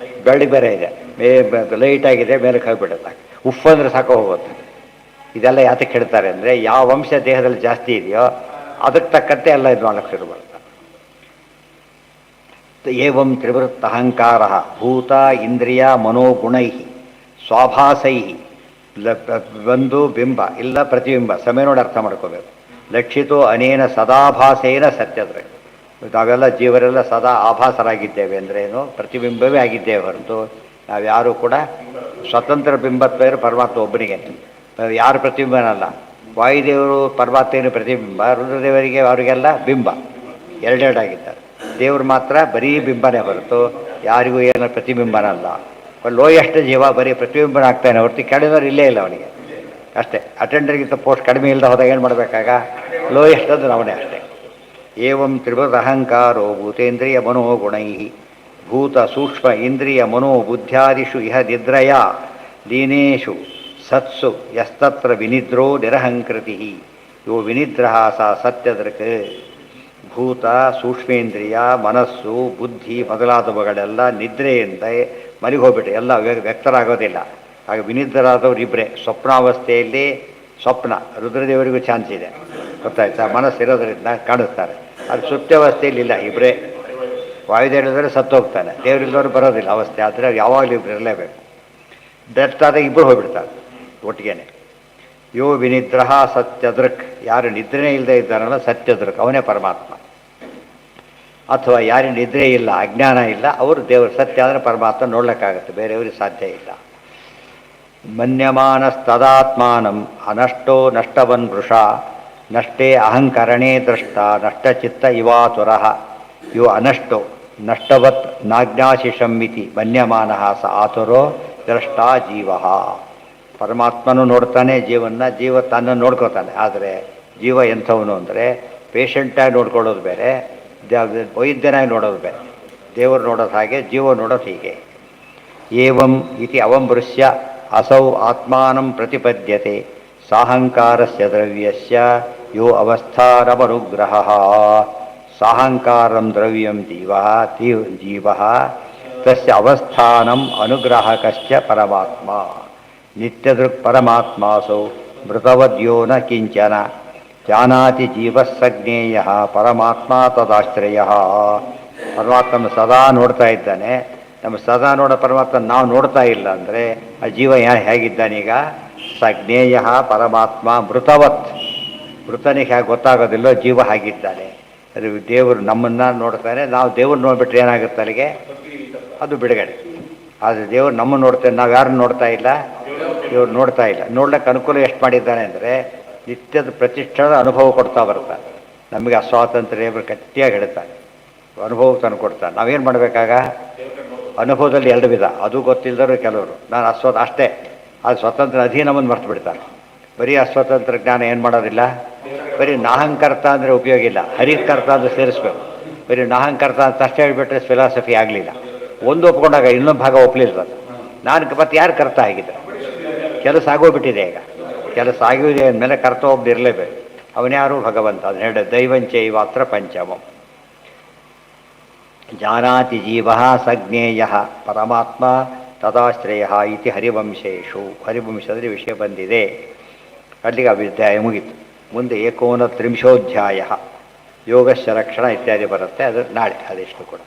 ಬೆಳ್ಳಿ ಬೇರೆ ಇದೆ, ಲೈಟಾಗಿದೆ, ಮೇಲೆ ಹೋಗ್ಬಿಡುತ್ತೆ. ಉಫ್ ಅಂದರೆ ಸಾಕು ಹೋಗುತ್ತೆ. ಇದೆಲ್ಲ ಯಾತಕ್ಕೆ ಹೇಳ್ತಾರೆ ಅಂದರೆ, ಯಾವ ಅಂಶ ದೇಹದಲ್ಲಿ ಜಾಸ್ತಿ ಇದೆಯೋ ಅದಕ್ಕೆ ತಕ್ಕಂತೆ ಎಲ್ಲ ಇದು ಮಾಡಕ್ಕೆ ಶುರು ಮಾಡ್ತಾರೆ. ಏವಂ ತ್ರಿವೃತ್ತ ಅಹಂಕಾರ ಭೂತ ಇಂದ್ರಿಯ ಮನೋಗುಣೈ ಸ್ವಾಭಾಸೈ, ಒಂದು ಬಿಂಬ ಇಲ್ಲ ಪ್ರತಿಬಿಂಬ, ಸಮಯ ನೋಡಿ ಅರ್ಥ ಮಾಡ್ಕೋಬೇಕು. ಲಕ್ಷಿತೋ ಅನೇನ ಸದಾಭಾಸೇನ ಸತ್ಯದ್ರೆ. ನಾವೆಲ್ಲ ಜೀವರೆಲ್ಲ ಸದಾ ಆಭಾಸರಾಗಿದ್ದೇವೆ ಅಂದರೆ ಏನು? ಪ್ರತಿಬಿಂಬವೇ ಆಗಿದ್ದೇವೆ ಹೊರತು ನಾವ್ಯಾರೂ ಕೂಡ ಸ್ವತಂತ್ರ ಬಿಂಬತ್ವ ಪರಮಾತ್ಮ ಒಬ್ಬನಿಗೆ. ಯಾರು ಪ್ರತಿಬಿಂಬನಲ್ಲ. ವಾಯುದೇವರು ಪರಮಾತ್ಮನ ಪ್ರತಿಬಿಂಬ, ರುದ್ರದೇವರಿಗೆ ಅವರಿಗೆಲ್ಲ ಬಿಂಬ, ಎರಡೆರಡಾಗಿದ್ದಾರೆ. ದೇವರು ಮಾತ್ರ ಬರೀ ಬಿಂಬನೇ ಹೊರತು ಯಾರಿಗೂ ಏನೋ ಪ್ರತಿಬಿಂಬನಲ್ಲ. ಲೋಯೆಸ್ಟ್ ಜೀವ ಬರೀ ಪ್ರತಿಬಿಂಬನ ಆಗ್ತಾನೆ ಹೊರತು ಕೆಳದವ್ರು ಇಲ್ಲೇ ಇಲ್ಲ ಅವನಿಗೆ ಅಷ್ಟೇ. ಅಟೆಂಡರ್ಗಿಂತ ಪೋಸ್ಟ್ ಕಡಿಮೆ ಇಲ್ಲದ ಹೋದಾಗ ಏನು ಮಾಡಬೇಕಾಗ? ಲೋಯೆಸ್ಟ್ ಅಂದ್ರೆ ಅವನೇ ಅಷ್ಟೇ. ಏವಂ ತ್ರಿವೃತ ಅಹಂಕಾರೋ ಭೂತೇಂದ್ರಿಯ ಮನೋಗುಣೈ ಭೂತ ಸೂಕ್ಷ್ಮ ಇಂದ್ರಿಯ ಮನೋ ಬುದ್ಧ್ಯಾದಿಷು ಇಹ ನಿದ್ರಯ ಲೀನೇಶು ಸತ್ಸು ಯಸ್ತತ್ರ ವಿನಿದ್ರೋ ನಿರಹಂಕೃತಿ ಯೋ ವಿನಿದ್ರಃ ಸ ಸತ್ಯದೃಕ್. ಭೂತ ಸೂಕ್ಷ್ಮೇಂದ್ರಿಯ ಮನಸ್ಸು ಬುದ್ಧಿ ಮೊದಲಾದವುಗಳೆಲ್ಲ ನಿದ್ರೆಯಿಂದ ಮಲಿಗೋಗ್ಬಿಟ್ಟು ಎಲ್ಲ ವ್ಯಕ್ತರಾಗೋದಿಲ್ಲ. ಹಾಗೆ ವಿನಿದ್ರರಾದವ್ರು ಇಬ್ಬರೇ. ಸ್ವಪ್ನಾವಸ್ಥೆಯಲ್ಲಿ ಸ್ವಪ್ನ, ರುದ್ರದೇವರಿಗೂ ಚಾನ್ಸ್ ಇದೆ, ಗೊತ್ತಾಯ್ತಾ? ಮನಸ್ಸಿರೋದ್ರಿಂದ ಕಾಣಿಸ್ತಾರೆ. ಅದು ಸುಪ್ತಾವಸ್ಥೆಯಲ್ಲಿ ಇಲ್ಲ, ಇಬ್ಬರೇ. ವಾಯುದೇವರಿದ್ರೆ ಸತ್ತು ಹೋಗ್ತಾನೆ, ದೇವರಿಲ್ಲದವ್ರು ಬರೋದಿಲ್ಲ ಅವಸ್ಥೆ. ಆದರೆ ಯಾವಾಗಲೂ ಇಬ್ಬರು ಇರಲೇಬೇಕು. ಡೆತ್ ಆದಾಗ ಇಬ್ಬರು ಹೋಗ್ಬಿಡ್ತಾರೆ ಒಟ್ಟಿಗೆನೆ. ಯೋ ವಿನಿದ್ರಃ ಸತ್ಯದೃಕ್, ಯಾರು ನಿದ್ರೆನೇ ಇಲ್ಲದೆ ಇದ್ದಾನಲ್ಲ ಸತ್ಯದೃಕ್, ಅವನೇ ಪರಮಾತ್ಮ. ಅಥವಾ ಯಾರು ನಿದ್ರೆ ಇಲ್ಲ, ಅಜ್ಞಾನ ಇಲ್ಲ, ಅವರು ದೇವರು. ಸತ್ಯ ಅಂದರೆ ಪರಮಾತ್ಮ ನೋಡ್ಲಿಕ್ಕಾಗತ್ತೆ, ಬೇರೆಯವ್ರಿಗೆ ಸಾಧ್ಯ ಇಲ್ಲ. ಮನ್ಯಮಾನಸ್ತದಾತ್ಮಾನಂ ಅನಷ್ಟೋ ನಷ್ಟವನ್ ವೃಷ ನಷ್ಟೇ ಅಹಂಕರಣೇ ದೃಷ್ಟ ನಷ್ಟಚಿತ್ತ ಇವಾತುರಃ. ಇವು ಅನಷ್ಟೋ ನಷ್ಟವತ್ ನಾಜ್ಞಾಶಿಷಂಮಿತಿ ಮನ್ಯಮಾನಃ ಸ ಆತುರೋ ದ್ರಷ್ಟ ಜೀವ. ಪರಮಾತ್ಮನೂ ನೋಡ್ತಾನೆ ಜೀವನ್ನ, ಜೀವ ತನ್ನನ್ನು ನೋಡ್ಕೋತಾನೆ. ಆದರೆ ಜೀವ ಎಂಥವನು ಅಂದರೆ ಪೇಷಂಟಾಗಿ ನೋಡ್ಕೊಳ್ಳೋದು ಬೇರೆ, ವೈದ್ಯನಾಗಿ ನೋಡೋದು ಬೇರೆ. ದೇವರು ನೋಡೋದು ಹಾಗೆ, ಜೀವ ನೋಡೋದು ಹೀಗೆ. ಏವಂ ಇತಿ ಅವಂಬೃಶ್ಯ ಅಸೌ ಆತ್ಮಾನಂ ಪ್ರತಿಪದ್ಯತೆ ಸಾಹಂಕಾರಸ್ಯ ದ್ರವ್ಯಸ್ಯ ಯೋ ಅವಸ್ಥಾನಮನುಗ್ರಹ. ಸಾಹಂಕಾರಂ ದ್ರವ್ಯಂ ಜೀವ ತಸ್ಯ ಅವಸ್ಥಾನಂ ಅನುಗ್ರಾಹಕಶ್ಚ ಪರಮಾತ್ಮ. ನಿತ್ಯದೃಕ್ ಪರಮಾತ್ಮಾಸೌ ಮೃತವದ್ಯೋ ನ ಕಿಂಚನ ಜಾನಾತಿ ಜೀವಸ್ಸಜ್ಞೇಯ ಪರಮಾತ್ಮ ತದಾಶ್ರಯ. ಪರಮಾತ್ಮ ಸದಾ ನೋಡ್ತಾ ಇದ್ದಾನೆ. ನಮ್ಮ ಸದಾ ನೋಡೋ ಪರಮಾತ್ಮ ನಾವು ನೋಡ್ತಾ ಇಲ್ಲ ಅಂದರೆ ಆ ಜೀವ ಹೇಗಿದ್ದಾನೀಗ? ಸಜ್ಞೇಯ ಪರಮಾತ್ಮ ಮೃತವತ್. ಮೃತನಿಗೆ ಹೇಗೆ ಗೊತ್ತಾಗೋದಿಲ್ಲೋ ಜೀವ ಹಾಗಿದ್ದಾನೆ. ಅದು ದೇವರು ನಮ್ಮನ್ನು ನೋಡ್ತಾನೆ, ನಾವು ದೇವ್ರು ನೋಡ್ಬಿಟ್ರೆ ಏನಾಗುತ್ತೆ ಅಲ್ಲಿಗೆ? ಅದು ಬಿಡುಗಡೆ. ಆದರೆ ದೇವರು ನಮ್ಮನ್ನು ನೋಡ್ತಾನೆ, ನಾವು ಯಾರನ್ನು ನೋಡ್ತಾ ಇಲ್ಲ, ದೇವ್ರು ನೋಡ್ತಾ ಇಲ್ಲ. ನೋಡ್ಲಿಕ್ಕೆ ಅನುಕೂಲ ಎಷ್ಟು ಮಾಡಿದ್ದಾನೆ ಅಂದರೆ ನಿತ್ಯದ ಪ್ರತಿಷ್ಠಾದ ಅನುಭವ ಕೊಡ್ತಾ ಬರ್ತಾನೆ. ನಮಗೆ ಅಸ್ವಾತಂತ್ರ್ಯ ಗಟ್ಟಿಯಾಗಿ ಹೇಳ್ತಾನೆ, ಅನುಭವ ತಂದು ಕೊಡ್ತಾನೆ. ನಾವೇನು ಮಾಡಬೇಕಾಗ? ಅನುಭವದಲ್ಲಿ ಎರಡು ವಿಧ, ಅದು ಗೊತ್ತಿಲ್ಲದರು ಕೆಲವರು. ನಾನು ಅಷ್ಟೇ, ಅದು ಸ್ವತಂತ್ರ ಅಧೀನವನ್ನು ಮರ್ತು ಬಿಡ್ತಾನೆ. ಬರೀ ಅಸ್ವತಂತ್ರ ಜ್ಞಾನ ಏನು ಮಾಡೋದಿಲ್ಲ. ಬರೀ ನಾಹಂಕರ್ತ ಅಂದರೆ ಉಪಯೋಗ ಇಲ್ಲ, ಹರಿಕರ್ತ ಅಂದರೆ ಸೇರಿಸ್ಬೇಕು. ಬರೀ ನಾಹಂಕರ್ತ ಅಂತ ಅಷ್ಟೇ ಹೇಳಿಬಿಟ್ರೆ ಫಿಲಾಸಫಿ ಆಗಲಿಲ್ಲ. ಒಂದು ಒಪ್ಕೊಂಡಾಗ ಇನ್ನೊಂದು ಭಾಗ ಒಪ್ಪಲಿಲ್ಲ. ನಾನು ಮತ್ತೆ ಯಾರು ಕರ್ತ ಆಗಿದ್ದೆ? ಕೆಲಸ ಆಗೋಗ್ಬಿಟ್ಟಿದೆ ಈಗ. ಕೆಲಸ ಆಗಿದೆ ಅಂದಮೇಲೆ ಕರ್ತವ್ಯ ಇರಲೇಬೇಕು. ಅವನ್ಯಾರು ಭಗವಂತ ಅದನ್ನ ಹೇಳ ದೈವಂಚೈವಾತ್ರ ಪಂಚಮಂ. ಜಾನಾತಿ ಜೀವ ಸಜ್ಞೇಯ ಪರಮಾತ್ಮ ತದಾಶ್ರಯ ಇತಿ ಹರಿವಂಶೇಶು. ಹರಿವಂಶದಲ್ಲಿ ವಿಷಯ ಬಂದಿದೆ. ಅಲ್ಲಿಗೆ ಅಧ್ಯಾಯ ಮುಗೀತು. ಮುಂದೆ 39 ಯೋಗಸ್ಯ ರಕ್ಷಣ ಇತ್ಯಾದಿ ಬರುತ್ತೆ. ಅದು ನಾಳೆ ಅದೆಷ್ಟು ಕೂಡ